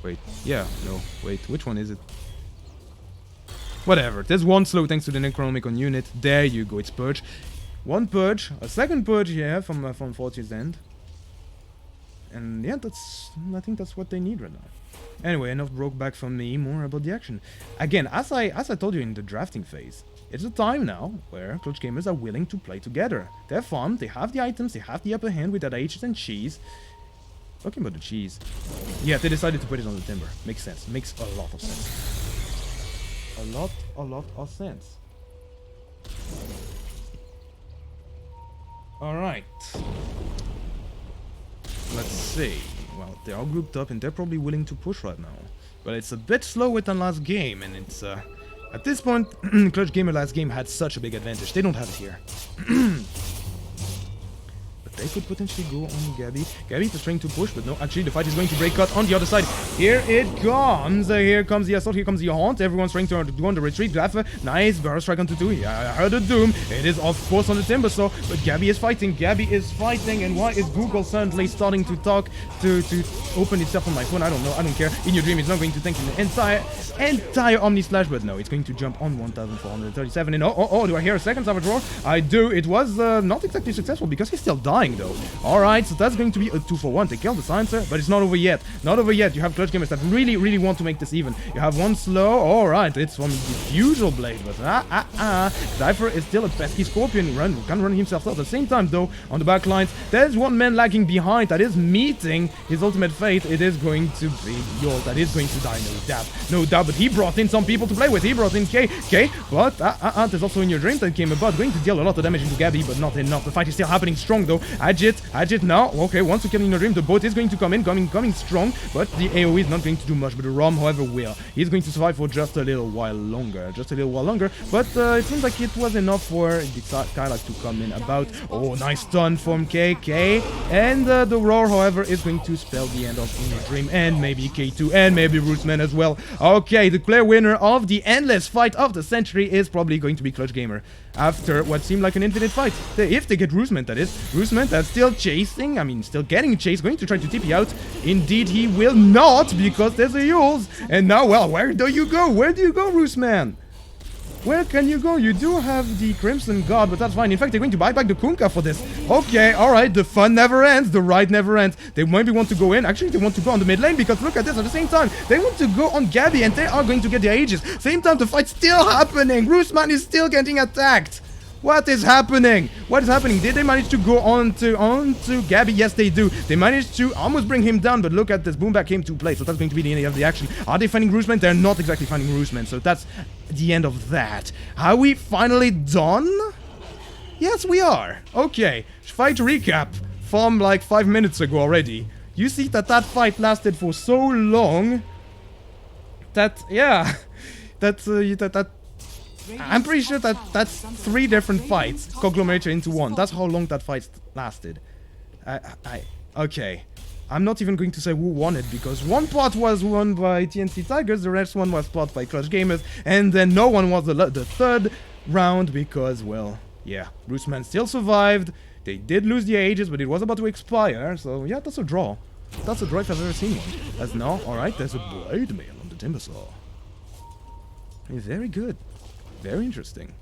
Wait, yeah, no, wait, which one is it? Whatever, there's one slow thanks to the Necronomicon unit. There you go, it's Purge. One Purge, a second Purge here from Fortune's End. And yeah, I think that's what they need right now. Anyway, enough broke back from me, more about the action. Again, as I told you in the drafting phase, it's a time now where Clutch Gamers are willing to play together. They're farmed, they have the items, they have the upper hand with that Aegis and cheese. Talking about the cheese. Yeah, they decided to put it on the timber. Makes sense. Makes a lot of sense. A lot of sense. Alright. Let's see. Well, they are grouped up and they're probably willing to push right now. But it's a bit slower than last game, and it's at this point, Clutch Gamer last game had such a big advantage. They don't have it here. But they could potentially go on Gabbi. Gabbi is trying to push, but no, actually the fight is going to break out on the other side. Here it comes. Here comes the assault, here comes the haunt. Everyone's trying to do on the retreat. Xepher, nice, burst strike onto 2. Yeah, I heard the doom. It is of course on the timber, so, but Gabbi is fighting. Gabbi is fighting, and why is Google suddenly starting to talk to open itself on my phone? I don't know, I don't care. inYourdreaM is not going to tank the entire Omni Slash, but no, it's going to jump on 1437. And oh, do I hear a second Savage Roar? I do. It was not exactly successful because he's still dying though. Alright, so that's going to be a 2-for-1. They kill the Silencer, but it's not over yet. Not over yet. You have Clutch Gamers that really want to make this even. You have one slow. Alright, it's from the Diffusal Blade, but Xepher is still a pesky Scorpion. Can run himself out. At the same time though, on the back lines, there's one man lagging behind that is meeting his ultimate fate. It is going to be Yolt that is going to die, no doubt, but he brought in some people to play with. He brought in K, but there's also inYourdreaM that came about, going to deal a lot of damage into Gabbi, but not enough. The fight is still happening strong though. Ahjit now, okay, once we kill inYourdreaM, the boat is going to coming strong, but the AoE is not going to do much, but the ROM, however, will. He's going to survive for just a little while longer, but it seems like it was enough for the SkyLark to come in about. Oh, nice stun from KK, and the Roar, however, is going to spell the end of inYourdreaM, and maybe K2, and maybe Rootsman as well. Okay, the clear winner of the endless fight of the century is probably going to be Clutch Gamer. After what seemed like an infinite fight. If they get Rootsman, that is. Rootsman that's still chasing, still getting chased, going to try to TP out. Indeed, he will not, because there's a Yules. And now, well, where do you go? Where do you go, Rootsman? Where can you go? You do have the Crimson God, but that's fine. In fact, they're going to buy back the Kunkka for this. Okay, alright, the fun never ends, the ride never ends. They maybe want to go in. Actually, they want to go on the mid lane, because look at this, at the same time, they want to go on Gabbi, and they are going to get the Aegis. Same time, the fight's still happening. Rootsman is still getting attacked. What is happening? What is happening? Did they manage to go on to Gabbi? Yes, they do. They managed to almost bring him down, but look at this. Boombac came to play, so that's going to be the end of the action. Are they finding Roosman? They're not exactly finding Roosman, so that's the end of that. Are we finally done? Yes, we are. Okay, fight recap from like 5 minutes ago already. You see that fight lasted for so long that, yeah, I'm pretty sure that's 3 different fights conglomerated into one. That's how long that fight lasted. Okay. I'm not even going to say who won it, because one part was won by TNC Tigers, the rest one was fought by kYxY, and then no one was the third round because, well, yeah, Roosman still survived. They did lose the ages, but it was about to expire, so yeah, that's a draw. That's a draw if I've ever seen one. As now, alright, there's a blade mail on the timber saw. Very good. Very interesting.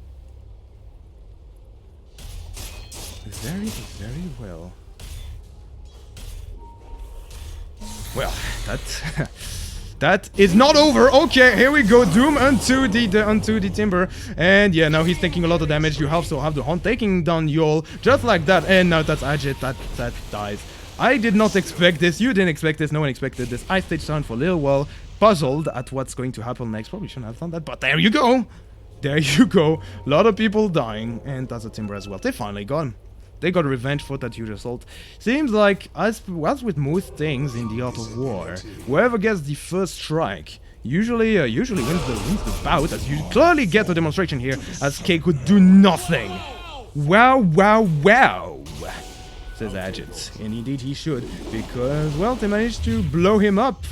Very well. Well, that is not over. Okay, here we go. Doom onto the timber, and yeah, now he's taking a lot of damage. You also have the Hunt taking down Yol just like that, and now that's Ahjit that dies. I did not expect this. You didn't expect this. No one expected this. I stayed down for a little while, puzzled at what's going to happen next. Probably shouldn't have done that, but there you go. There you go. A lot of people dying, and that's a timber as well. They finally got him. They got revenge for that huge assault. Seems like, as with most things in the Art of War, whoever gets the first strike usually wins the bout, as you clearly get a demonstration here, as K could do nothing. Wow, says Ahjit. And indeed he should, because, well, they managed to blow him up.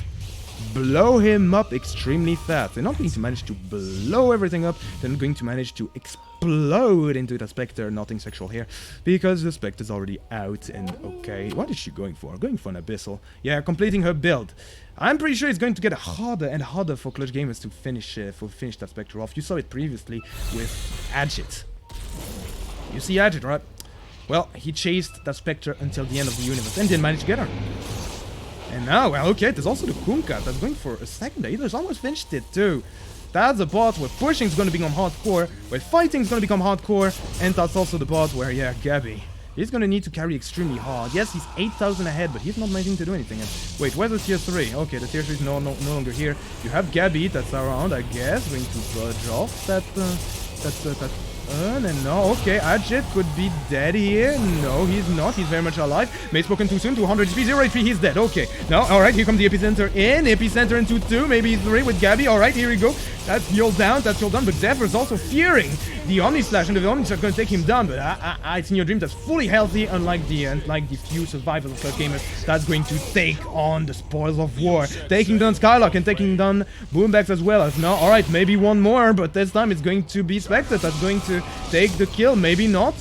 Blow him up extremely fast. They're not going to manage to blow everything up. They're not going to manage to explode into the Spectre. Nothing sexual here, because the Spectre's already out. And okay, what is she going for? Going for an Abyssal. Yeah, completing her build. I'm pretty sure it's going to get harder and harder for kYxY to finish that Spectre off. You saw it previously with Ahjit. You see Ahjit, right? Well, he chased that Spectre until the end of the universe and didn't manage to get her. And now, well, okay, there's also the Kunkka that's going for a second. He's almost finished it too. That's the part where pushing is going to become hardcore, where fighting is going to become hardcore, and that's also the part where, yeah, Gabbi, he's going to need to carry extremely hard. Yes, he's 8,000 ahead, but he's not managing to do anything. And wait, where's the tier 3? Okay, the tier 3 is no longer here. You have Gabbi that's around, I guess, going to purge off that and no, okay, Ahjit could be dead here. No, he's not. He's very much alive. May spoken too soon. 200 HP, 0 HP. He's dead. Okay. Now, alright, here comes the Epicenter in. Epicenter into 2, maybe 3 with Gabbi. Alright, here we go. That's Yol down. That's Yol down. But Xepher is also fearing the Omni Slash, and the Omni Slash is going to take him down. But it's inYourdreaM that's fully healthy, unlike the few survivors of kYxY. That's going to take on the spoils of war. Taking down SkyLark and taking down Boombacs as well. As now, alright, maybe one more, but this time it's going to be Spectre that's going to take the kill, maybe not.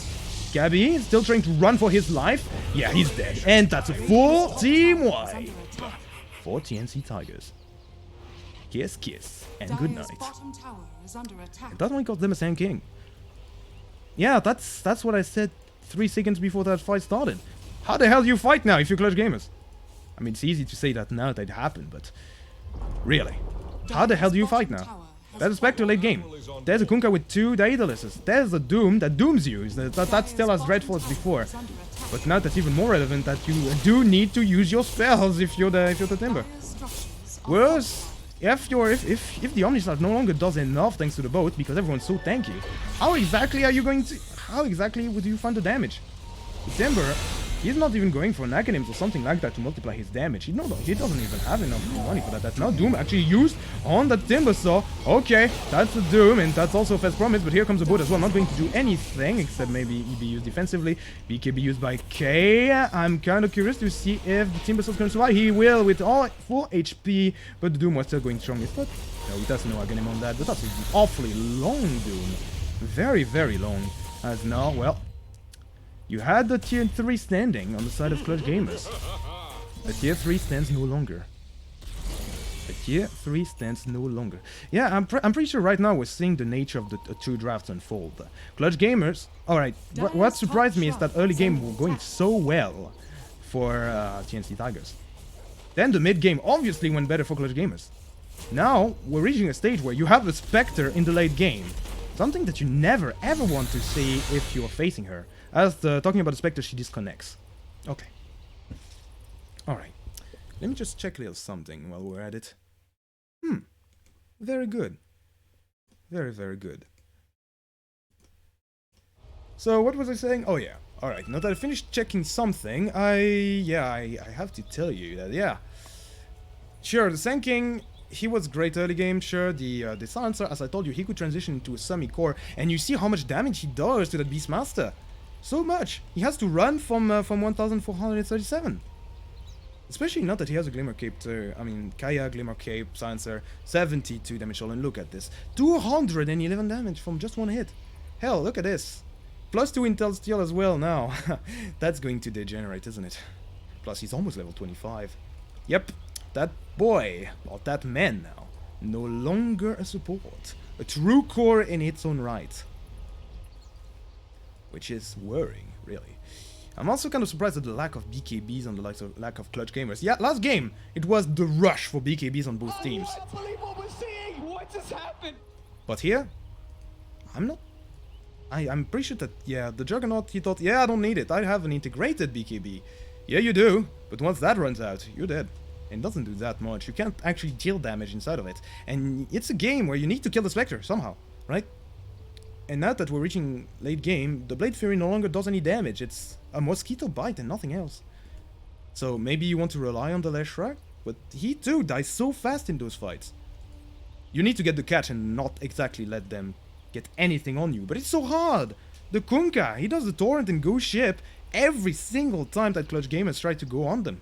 Gabbi still trying to run for his life. Yeah, he's dead. And that's a full team wipe for TNC Tigers. Kiss, and good night. And that one got them a Sand King. Yeah, that's what I said 3 seconds before that fight started. How the hell do you fight now if you're kYxY? I mean, it's easy to say that now that it happened, but really, how the hell do you fight now? There's a Spectre late game. There's a Kunkka with 2 Daedalus. There's a Doom that dooms you. That's still as dreadful as before. But now that's even more relevant, that you do need to use your spells if you're the Timber. Worse, if the Omnislash no longer does enough thanks to the boat, because everyone's so tanky, how exactly would you find the damage? The Timber, he's not even going for an Acronyms or something like that to multiply his damage. He doesn't even have enough money for that. That's now Doom actually used on the Timber Saw. Okay, that's a Doom, and that's also a Fast Promise, but here comes the boat as well. Not going to do anything, except maybe be used defensively. BK be used by K. I'm kind of curious to see if the Timber Saw is going to survive. He will with all full HP, but the Doom was still going strong. But no, he doesn't know Aghanim on that, but that's an awfully long Doom. Very, very long. As now, well, you had the tier 3 standing on the side of kYxY. The tier 3 stands no longer. The tier 3 stands no longer. Yeah, I'm pretty sure right now we're seeing the nature of the 2 drafts unfold. kYxY, alright, what surprised me is that early game were going so well for TNC Tigers. Then the mid game obviously went better for kYxY. Now, we're reaching a stage where you have a Spectre in the late game. Something that you never ever want to see if you're facing her. As talking about the Spectre, she disconnects. Okay. Alright. Let me just check a little something while we're at it. Very good. Very, very good. So, what was I saying? Oh yeah. Alright, now that I finished checking something, I have to tell you that, yeah. Sure, the Sand King, he was great early game, sure. The Silencer, as I told you, he could transition into a semi-core, and you see how much damage he does to that Beastmaster. So much. He has to run from 1437. Especially now that he has a Glimmer Cape too. I mean, Kaya, Glimmer Cape, Silencer, 72 damage all, and look at this. 211 damage from just one hit. Hell, look at this. Plus 2 Intel Steel as well now. That's going to degenerate, isn't it? Plus he's almost level 25. Yep, that boy, or that man now, no longer a support. A true core in its own right. Which is worrying, really. I'm also kind of surprised at the lack of BKBs and the lack of clutch gamers. Yeah, last game, it was the rush for BKBs on both teams. I can't believe what we're seeing! What just happened? But here, I'm pretty sure that, yeah, the Juggernaut, he thought, yeah, I don't need it. I have an integrated BKB. Yeah, you do. But once that runs out, you're dead. And it doesn't do that much. You can't actually deal damage inside of it. And it's a game where you need to kill the Spectre somehow, right? And now that we're reaching late game, the Blade Fury no longer does any damage. It's a mosquito bite and nothing else. So maybe you want to rely on the Leshrac, but he too dies so fast in those fights. You need to get the catch and not exactly let them get anything on you, but it's so hard. The Kunkka, he does the torrent and go ship every single time that clutch gamers try to go on them.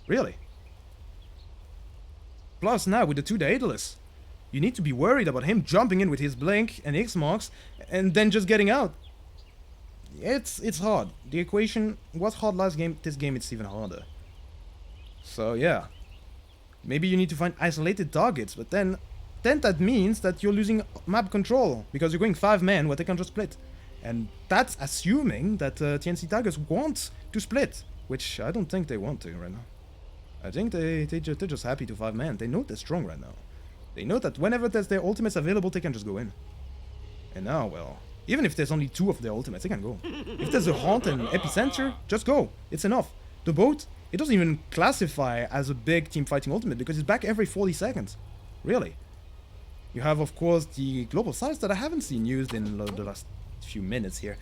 Really. Plus now with the 2 Daedalus, you need to be worried about him jumping in with his Blink and X-Marks and then just getting out. It's hard. The equation was hard last game, this game it's even harder. So yeah. Maybe you need to find isolated targets, but then that means that you're losing map control, because you're going 5 men where they can just split. And that's assuming that TNC Tigers want to split, which I don't think they want to right now. I think they're just happy to 5 men. They know they're strong right now. They know that whenever there's their ultimates available, they can just go in. And now, well, even if there's only 2 of their ultimates, they can go. If there's a Haunt and Epicenter, just go. It's enough. The boat, it doesn't even classify as a big team fighting ultimate because it's back every 40 seconds. Really. You have, of course, the global size that I haven't seen used in the last few minutes here.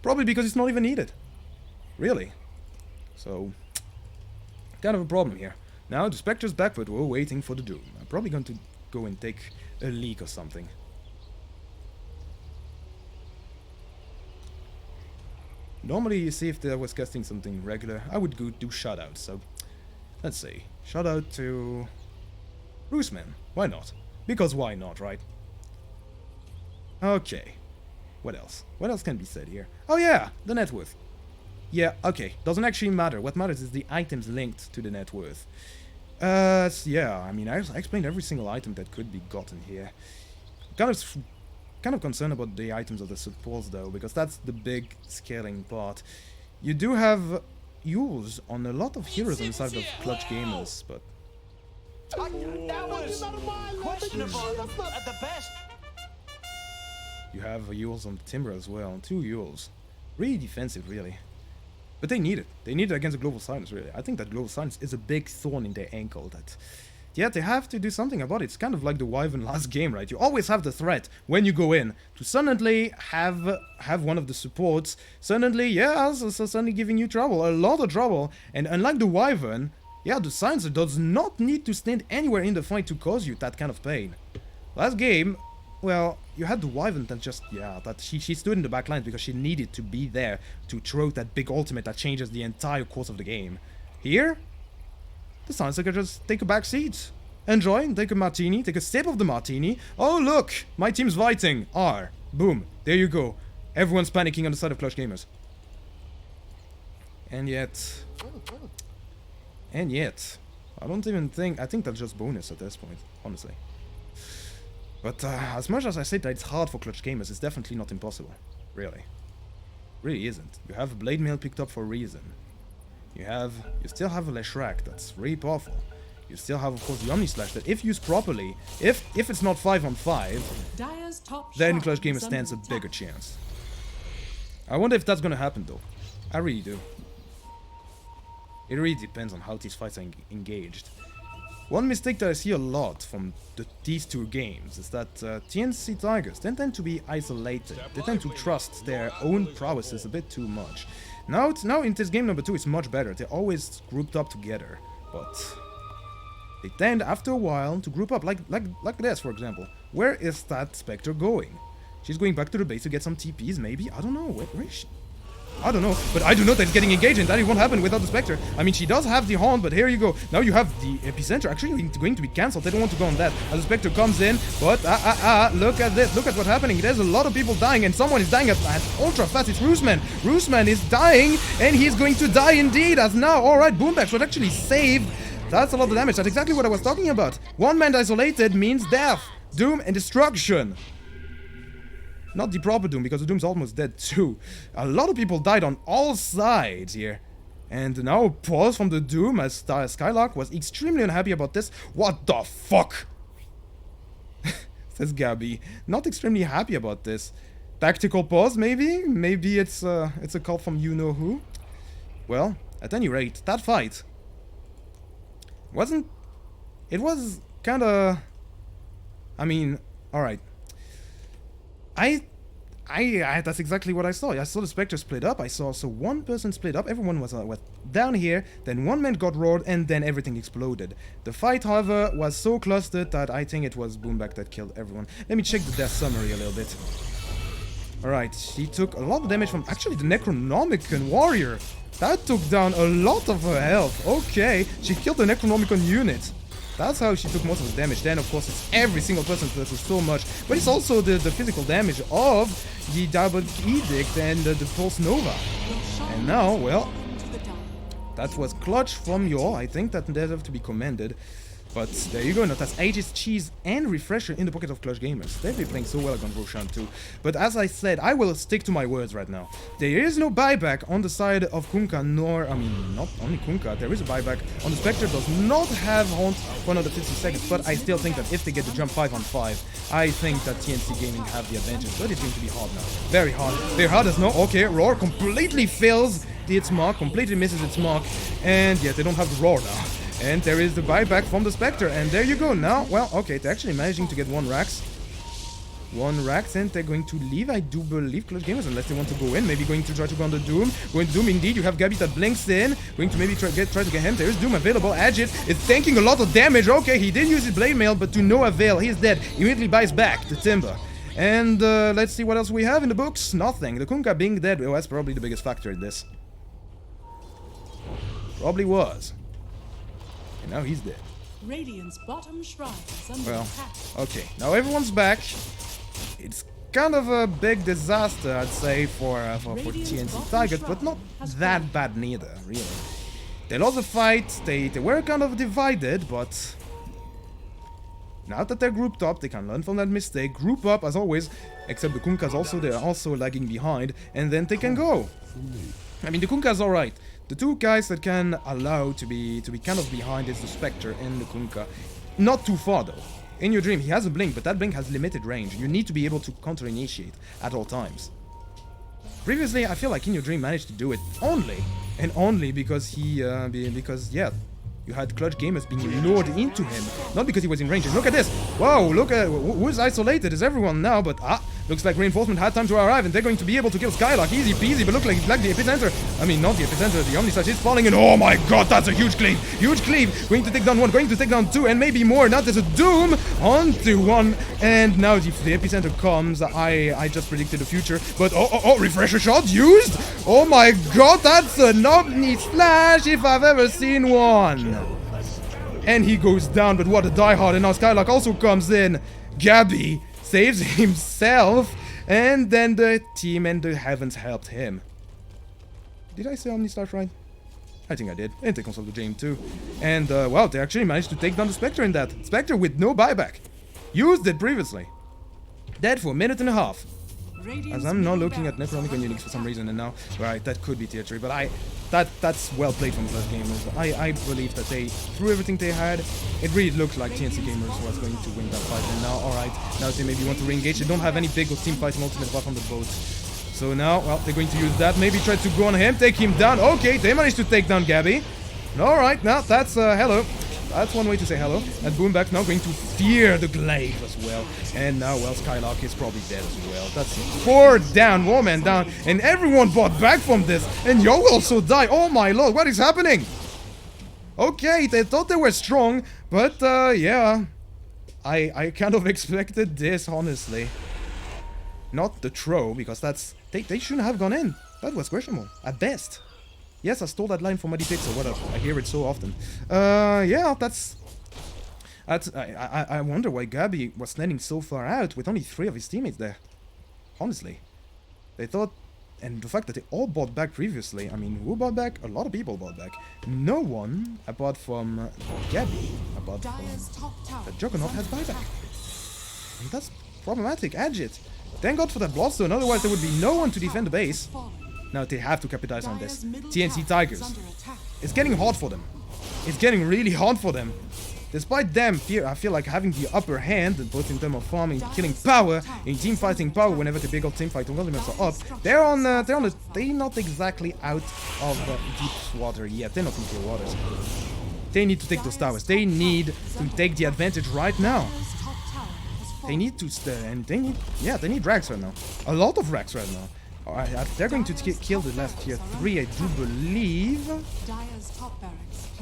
Probably because it's not even needed. Really. So, kind of a problem here. Now, the Spectre's back, but we're waiting for the Doom. I'm probably going to go and take a leak or something. Normally, you see if I was casting something regular, I would go do shoutouts. So, let's see. Shout out to Roosman. Why not? Because why not, right? Okay. What else? What else can be said here? Oh yeah, the net worth. Yeah, okay. Doesn't actually matter. What matters is the items linked to the net worth. Yeah, I mean, I explained every single item that could be gotten here. Kind of concerned about the items of the supports though, because that's the big scaling part. You do have use on a lot of heroes inside of clutch gamers, but That was questionable at the best. you have Yules on Timber as well, 2 Yules. Really defensive, really. But they need it. They need it against the Global Silence, really. I think that Global Silence is a big thorn in their ankle that... Yeah, they have to do something about it. It's kind of like the Wyvern last game, right? You always have the threat when you go in to suddenly have one of the supports suddenly, yeah, so suddenly giving you trouble, a lot of trouble. And unlike the Wyvern, yeah, the Silencer does not need to stand anywhere in the fight to cause you that kind of pain. Last game, well, you had the Wyvern that just, yeah, that she stood in the back lines because she needed to be there to throw that big ultimate that changes the entire course of the game. Here, the Silencer can just take a back seat. Enjoy, take a martini, take a sip of the martini. Oh look, my team's fighting. R. Boom, there you go. Everyone's panicking on the side of clutch gamers. And yet, I don't even think, I think that's just bonus at this point, honestly. But as much as I say that it's hard for clutch gamers, it's definitely not impossible. Really. Really isn't. You have a Blade Mail picked up for a reason. You still have a Leshrac that's really powerful. You still have, of course, the Omni Slash that if used properly, if it's not 5-on-5, Dire's top then shrine klyGround is stands a under bigger attack. chance. I wonder if that's gonna happen though. I really do. It really depends on how these fights are engaged. One mistake that I see a lot from these two games is that TNC Tigers, they tend to be isolated. They tend to trust their own prowesses a bit too much. Now in this game number 2 it's much better. They're always grouped up together, but they tend after a while to group up like this, for example. Where is that Spectre going? She's going back to the base to get some TPs, maybe? I don't know. Where is she? I don't know, but I do know that it's getting engaged, and that it won't happen without the Spectre. I mean, she does have the Haunt, but here you go. Now you have the Epicenter actually going to be cancelled. They don't want to go on that. As the Spectre comes in, but look at this. Look at what's happening. There's a lot of people dying, and someone is dying at ultra fast. It's Roosman. Roosman is dying, and he's going to die indeed. As now, alright, Boombacs was actually saved. That's a lot of damage. That's exactly what I was talking about. One man isolated means death, doom, and destruction. Not the proper Doom, because the Doom's almost dead too. A lot of people died on all sides here. And now pause from the Doom as SkyLark was extremely unhappy about this. What the fuck? Says Gabbi. Not extremely happy about this. Tactical pause, maybe? Maybe it's a call from you-know-who? Well, at any rate, that fight wasn't... It was kinda... I mean, alright. That's exactly what I saw. I saw the Spectre split up. I saw one person split up. Everyone was down here. Then one man got roared, and then everything exploded. The fight, however, was so clustered that I think it was Boombac that killed everyone. Let me check the death summary a little bit. Alright, she took a lot of damage from actually the Necronomicon warrior. That took down a lot of her health. Okay, she killed the Necronomicon unit. That's how she took most of the damage. Then, of course, it's every single person versus so much. But it's also the physical damage of the Double Edict and the Pulse Nova. And now, well, that was clutch from Yor. I think that deserves to be commended. But there you go, now that's Aegis, Cheese, and Refresher in the pocket of Clutch Gamers. They've been playing so well against Roshan too. But as I said, I will stick to my words right now. There is no buyback on the side of Kunkka, nor, I mean, not only Kunkka, there is a buyback on the Spectre, does not have Haunt for another 50 seconds, but I still think that if they get the jump 5-on-5, I think that TNC Gaming have the advantage, but it's going to be hard now. Very hard. Very hard as no, okay, Roar completely fails its mark, completely misses its mark, and yeah, they don't have the Roar now. And there is the buyback from the Spectre, and there you go. Now, well, okay, they're actually managing to get one Rax. One Rax, and they're going to leave, I do believe, Clutch Gamers, unless they want to go in. Maybe going to try to go on the Doom. Going to Doom, indeed. You have Gabbi that blinks in. Going to maybe try to get him. There is Doom available. Ahjit is tanking a lot of damage. Okay, he did use his Blade Mail, but to no avail. He's dead. Immediately buys back the Timber. And let's see what else we have in the books. Nothing. The Kunkka being dead, well, that's probably the biggest factor in this. Probably was. And now he's dead. Radiant's bottom shrine is under attack. Okay, now everyone's back. It's kind of a big disaster, I'd say, for TNC Tigers, but not that bad neither, really. They lost the fight, they were kind of divided, but now that they're grouped up, they can learn from that mistake, group up as always, except the Kunkkas also, they're also lagging behind, and then they can go. I mean, the Kunkka's alright. The two guys that can allow to be kind of behind is the Spectre and the Kunkka. Not too far though. inYourdreaM, he has a blink, but that blink has limited range. You need to be able to counter-initiate at all times. Previously, I feel like inYourdreaM managed to do it only because yeah, you had Clutch Gamers being lured into him, not because he was in range. And look at this! Whoa, look at who's isolated is everyone now, but looks like reinforcement had time to arrive, and they're going to be able to kill SkyLark easy peasy. But look like the epicenter. I mean, not the epicenter. The Omni Slash is falling, and oh my god, that's a huge cleave! Huge cleave. Going to take down one, going to take down two, and maybe more. Now there's a Doom onto one, and now the epicenter comes. I just predicted the future, but oh, refresher shot used. Oh my god, that's an Omni Slash if I've ever seen one. And he goes down, but what a diehard, and now SkyLark also comes in. Gabbi saves himself, and then the team and the heavens helped him. Did I say Omni Slash right? I think I did. And they console the game too. And, well, they actually managed to take down the Spectre in that. Spectre with no buyback. Used it previously. Dead for a minute and a half. As I'm not looking at Necronomic and Unix for some reason, and now, right, that could be tier 3, but that's well played from Clutch Gamers. I believe that they threw everything they had. It really looked like TNC Gamers was going to win that fight, and now, alright, now they maybe want to re-engage. They don't have any big or team fighting ultimate apart from the boat. So now, well, they're going to use that, maybe try to go on him, take him down. Okay, they managed to take down Gabbi. Alright, now that's, hello. That's one way to say hello. And Boombacs now going to fear the glaive as well. And now, well, SkyLark is probably dead as well. That's 4 down, 1 man down. And everyone bought back from this. And Yo will also die. Oh my lord, what is happening? Okay, they thought they were strong. But, yeah. I kind of expected this, honestly. Not the throw, because that's... They shouldn't have gone in. That was questionable, at best. Yes, I stole that line from MuddyPixel, whatever. I hear it so often. Yeah, that's I wonder why Gabbi was standing so far out with only 3 of his teammates there. Honestly. They thought... And the fact that they all bought back previously. I mean, who bought back? A lot of people bought back. No one, apart from Gabbi, apart from the Juggernaut, has buyback. And that's problematic. Ahjit. Thank God for that Bloodstone, otherwise there would be no one to defend the base. Now they have to capitalize on this. TNC Tigers. It's getting hard for them. It's getting really hard for them. Despite them, I feel like having the upper hand, both in terms of farming, killing power, in team fighting power, whenever the big old team fighting elements are up, they're not exactly out of the deep water yet. They're not in clear waters. They need to take those towers. They need to take the advantage right now. They need to they need Rags right now. A lot of Rags right now. They're going to kill the last tier 3, I do believe.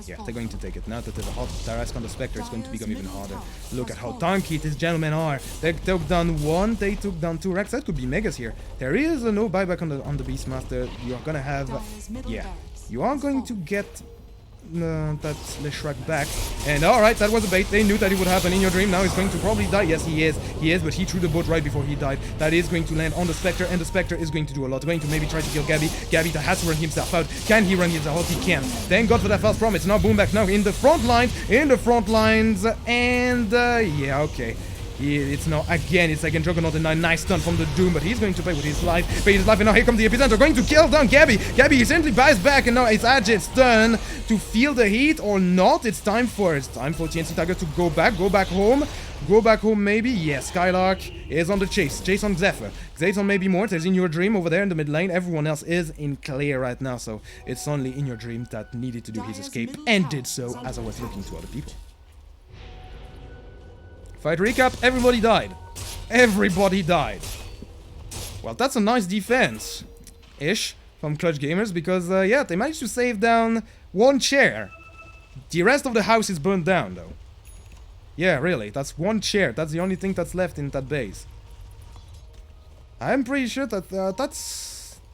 Yeah, they're going to take it. Now that there's a hot Darask on the Spectre, it's going to become even harder. Look at how tanky these gentlemen are. They took down 1, they took down 2 Rags. That could be Megas here. There is no buyback on the Beastmaster. You are gonna have... yeah. You are going to get... that Leshrac back. And alright, that was a bait. They knew that it would happen. inYourdreaM now is going to probably die. Yes, he is, but he threw the boat right before he died. That is going to land on the Spectre, and the Spectre is going to do a lot. Going to maybe try to kill Gabbi. Gabbi that has to run himself out. Can he run himself out? He can. Thank God for that false promise. Now Boombacs now in the front lines, and yeah, okay. It's now again, it's again Juggernaut, and a nice stun from the Doom, but he's going to pay with his life. And now here comes the Epicenter, going to kill down Gabbi. Gabbi simply buys back, and now it's Ahjit's turn to feel the heat or not. It's time for TNC Tiger to go back home. Go back home maybe. Yes, SkyLark is on the chase. Chase on Xepher. Xepher maybe more. There's inYourdreaM over there in the mid lane. Everyone else is in clear right now, so it's only inYourdreaM that needed to do his escape, and did so as I was looking to other people. Fight recap, everybody died. Everybody died. Well, that's a nice defense-ish from Clutch Gamers, because, yeah, they managed to save down 1 chair. The rest of the house is burned down, though. Yeah, really, that's 1 chair. That's the only thing that's left in that base. I'm pretty sure that,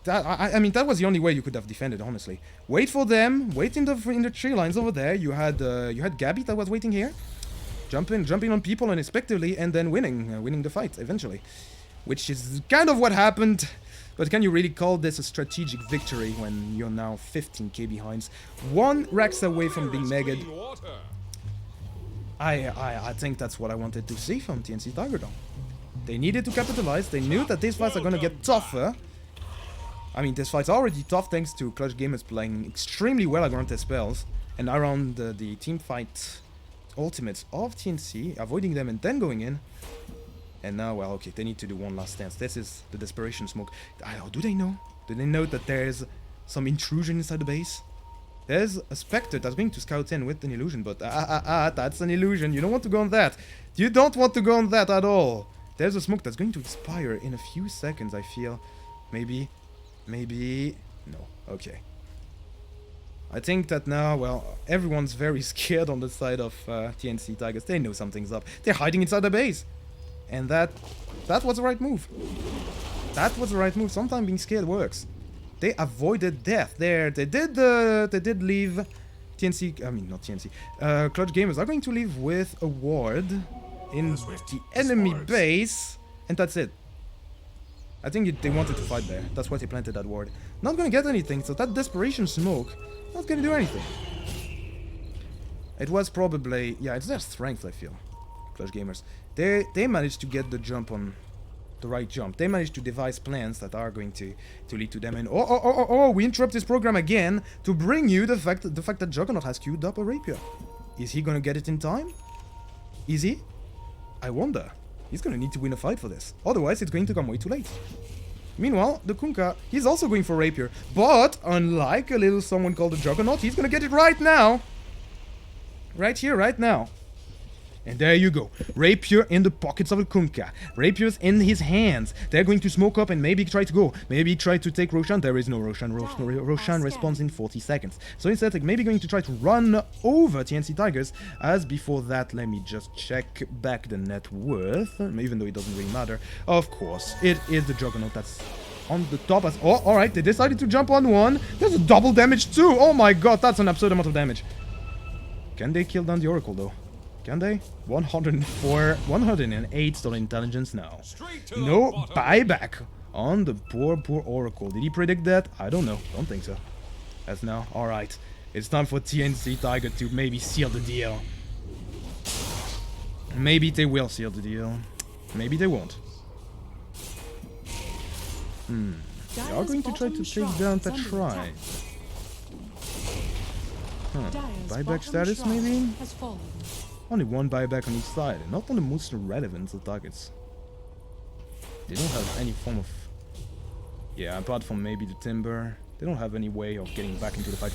I mean, that was the only way you could have defended, honestly. Wait for them, wait in the tree lines over there. You had Gabbi that was waiting here. Jumping on people unexpectedly, and then winning the fight eventually, which is kind of what happened. But can you really call this a strategic victory when you're now 15k behind, 1 Rax away from being megged? I think that's what I wanted to see from TNC Tiger though. They needed to capitalize. They knew that these fights are gonna get tougher. I mean, this fight's already tough thanks to Clutch Gamers playing extremely well around their spells and around the team fight ultimates of TNC, avoiding them and then going in. And now, well, okay, they need to do 1 last stance. This is the desperation smoke. Do they know? Do they know that there's some intrusion inside the base? There's a Spectre that's going to scout in with an illusion, but that's an illusion. You don't want to go on that. You don't want to go on that at all. There's a smoke that's going to expire in a few seconds, I feel. Maybe. No. Okay. I think that now, well, everyone's very scared on the side of TNC Tigers. They know something's up. They're hiding inside the base. And that was the right move. That was the right move. Sometimes being scared works. They avoided death. They did leave TNC, I mean, not TNC. Clutch Gamers are going to leave with a ward in the enemy base. And that's it. I think they wanted to fight there. That's why they planted that ward. Not gonna get anything, so that desperation smoke, not gonna do anything. It was probably, yeah, it's their strength, I feel. Clutch Gamers. They managed to get the jump on the right jump. They managed to devise plans that are going to lead to them. And oh, we interrupt this program again to bring you the fact that Juggernaut has queued up a rapier. Is he gonna get it in time? Is he? I wonder. He's gonna need to win a fight for this. Otherwise, it's going to come way too late. Meanwhile, the Kunkka, he's also going for rapier. But unlike a little someone called the Juggernaut, he's gonna get it right now. Right here, right now. And there you go. Rapier in the pockets of a Kunkka. Rapier's in his hands. They're going to smoke up and maybe try to go. Maybe try to take Roshan. There is no Roshan. Roshan responds in 40 seconds. So instead, like, maybe going to try to run over TNC Tigers. As before that, let me just check back the net worth. Even though it doesn't really matter. Of course, it is the Juggernaut that's on the top. As oh, alright. They decided to jump on one. There's a double damage too. Oh my god, that's an absurd amount of damage. Can they kill down the Oracle though? Can they? 108 stolen intelligence now. No buyback on the poor Oracle. Did he predict that? I don't know. Don't think so. As now. Alright. It's time for TNC Tiger to maybe seal the deal. Maybe they will seal the deal. Maybe they won't. They are going to try to take down that shrine. Buyback status maybe? Only one buyback on each side, and not on the most relevant of targets. They don't have any form of... Yeah, apart from maybe the timber. They don't have any way of getting back into the fight.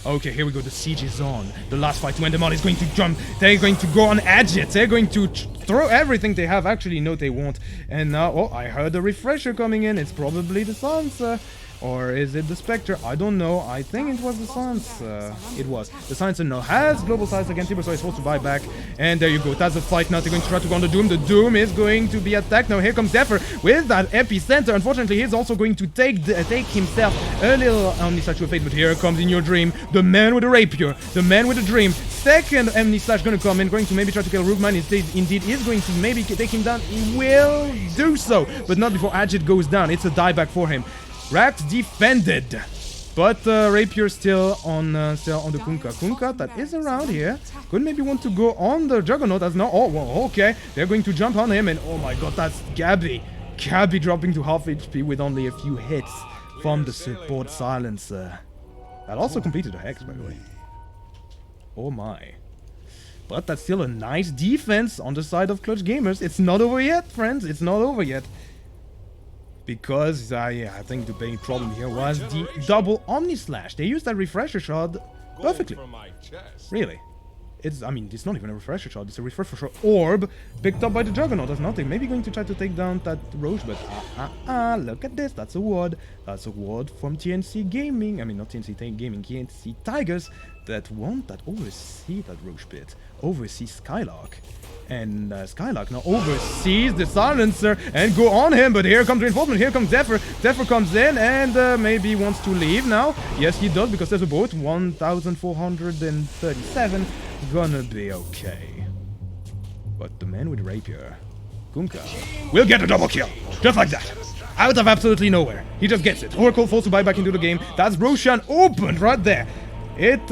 Okay, here we go. The siege is on. The last fight when the mod is going to jump. They're going to go on Ahjit. They're going to throw everything they have. Actually, no, they won't. And now, oh, I heard a refresher coming in. It's probably the Sansa. Or is it the Spectre? I don't know. I think it was the Science. It was. The Science now has global size against Timber, so he's supposed to buy back. And there you go. That's the fight now. They're going to try to go on the Doom. The Doom is going to be attacked. Now here comes Xepher with that epicenter. Unfortunately, he's also going to take himself a little Omnislash to a fate. But here comes inYourdreaM, the man with a rapier, the man with a dream. Second Omnislash going to come in, going to maybe try to kill Rookman. Indeed, is going to maybe take him down. He will do so, but not before Ahjit goes down. It's a dieback for him. Wrapped defended, but Rapier still on the Kunkka. Kunkka that is around here could maybe want to go on the Juggernaut as now. Oh, well, okay, they're going to jump on him, and oh my god, that's Gabbi. Gabbi dropping to half HP with only a few hits from the support silencer. That also completed a hex, by the way. Oh my. But that's still a nice defense on the side of Clutch Gamers. It's not over yet, friends. It's not over yet. Because, yeah, I think the big problem here was the double Omnislash. They used that refresher shot perfectly. Really. I mean, it's not even a refresher shot. It's a refresher orb picked up by the Juggernaut. That's nothing. Maybe going to try to take down that Roche, but look at this. That's a ward. That's a ward from TNC Gaming. I mean, not TNC Gaming, TNC Tigers that oversee that Roche pit. Oversee SkyLark. And SkyLark now oversees the silencer and go on him, but here comes reinforcement, here comes Xepher. Xepher comes in and maybe wants to leave now. Yes, he does, because there's a boat, 1,437, gonna be okay. But the man with rapier, Kunkka, will get a double kill, just like that. Out of absolutely nowhere, he just gets it. Oracle forced to buy back into the game. That's Roshan opened right there. It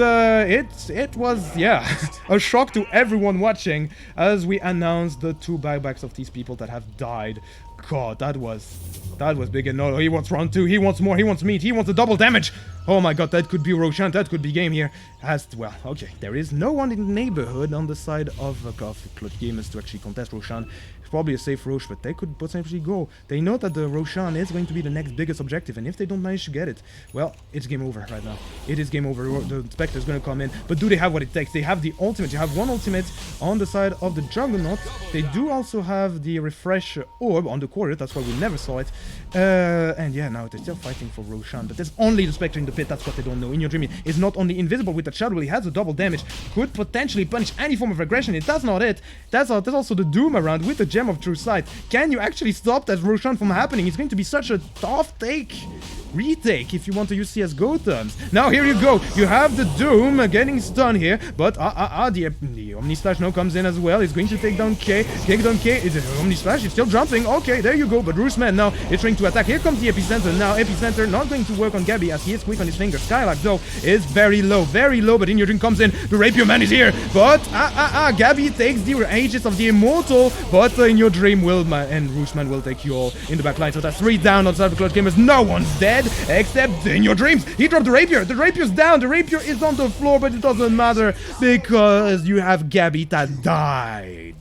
was, yeah, a shock to everyone watching as we announced the 2 buybacks of these people that have died. God, that was big. And no, he wants round 2, he wants more, he wants meat, he wants the double damage. Oh my god, that could be Roshan, that could be game here. Well, okay, there is no one in the neighborhood on the side of Clutch Gamers to actually contest Roshan. It's probably a safe Roche, but they could potentially go. They know that the Roshan is going to be the next biggest objective, and if they don't manage to get it, well, it's game over right now. It is game over. The Spectre is going to come in, but do they have what it takes? They have the ultimate. You have one ultimate on the side of the Juggernaut. They do also have the refresh orb on the quarter. That's why we never saw it. And yeah, now they're still fighting for Roshan, but there's only the Spectre in the pit. That's what they don't know. inYourdreaM is not only invisible with the shadow, he has a double damage. Could potentially punish any form of aggression. That's not it. There's also the Doom around with the Gem of True Sight. Can you actually stop that Roshan from happening? It's going to be such a tough take. retake if you want to use CSGO terms. Now here you go. You have the Doom getting stunned here, but the Omni Splash now comes in as well. It's going to take down K. Take down K. Is it Omni Splash? It's still jumping. Okay, there you go. But RooSman now is trying to attack. Here comes the Epicenter. Now Epicenter not going to work on Gabbi as he is quick on his finger. SkyLark though is very low, but inYourdreaM comes in. The Rapier Man is here, but Gabbi takes the Aegis of the Immortal, but inYourdreaM will and RooSman will take you all in the back line. So that's 3 down outside the Clutch Gamers. No one's dead except inYourdreaM. He dropped the Rapier. The Rapier's down. The Rapier is on the floor, but it doesn't matter because you have Gabbi that died.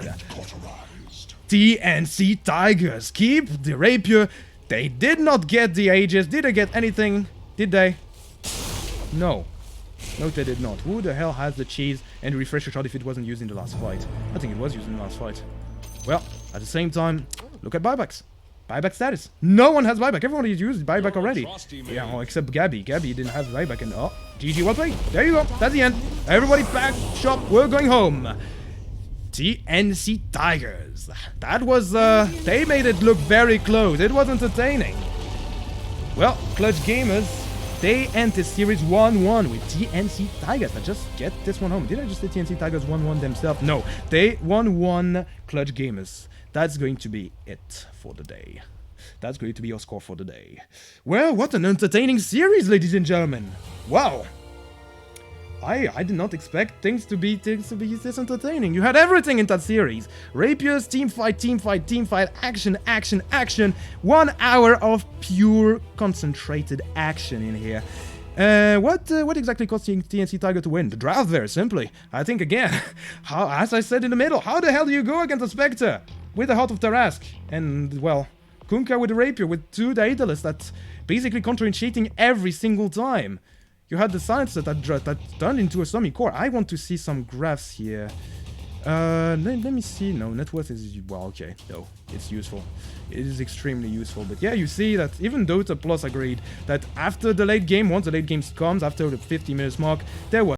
TNC Tigers keep the Rapier. They did not get the Aegis. Did they get anything? Did they? No. No, they did not. Who the hell has the cheese and the refresher shot if it wasn't used in the last fight? I think it was used in the last fight. Well, at the same time, look at buybacks. Buyback status. No one has buyback. Everyone has used buyback already. Yeah, well, except Gabbi. Gabbi didn't have buyback. And oh, GG, well played. There you go. That's the end. Everybody back shop. We're going home. TNC Tigers. That was, they made it look very close. It was entertaining. Well, Clutch Gamers, they end this series 1-1 with TNC Tigers. I just get this one home. Did I just say TNC Tigers 1-1 themselves? No, they 1-1 Clutch Gamers. That's going to be it for the day. That's going to be your score for the day. Well, what an entertaining series, ladies and gentlemen. Wow. I did not expect things to be this entertaining. You had everything in that series. Rapiers, team fight, action, action, action. 1 hour of pure concentrated action in here. What exactly caused TNC Tiger to win? The draft, very simply. I think again, as I said in the middle, how the hell do you go against a Spectre with the Heart of Tarask? And, well, Kunkka with the Rapier with 2 Daedalus that's basically countering every single time. You had the Silencer that turned into a Summy Core. I want to see some graphs here. Let me see. No, net worth is... Well, okay. No, it's useful. It is extremely useful. But yeah, you see that even Dota Plus agreed that after the late game, once the late game comes, after the 50 minutes mark, there was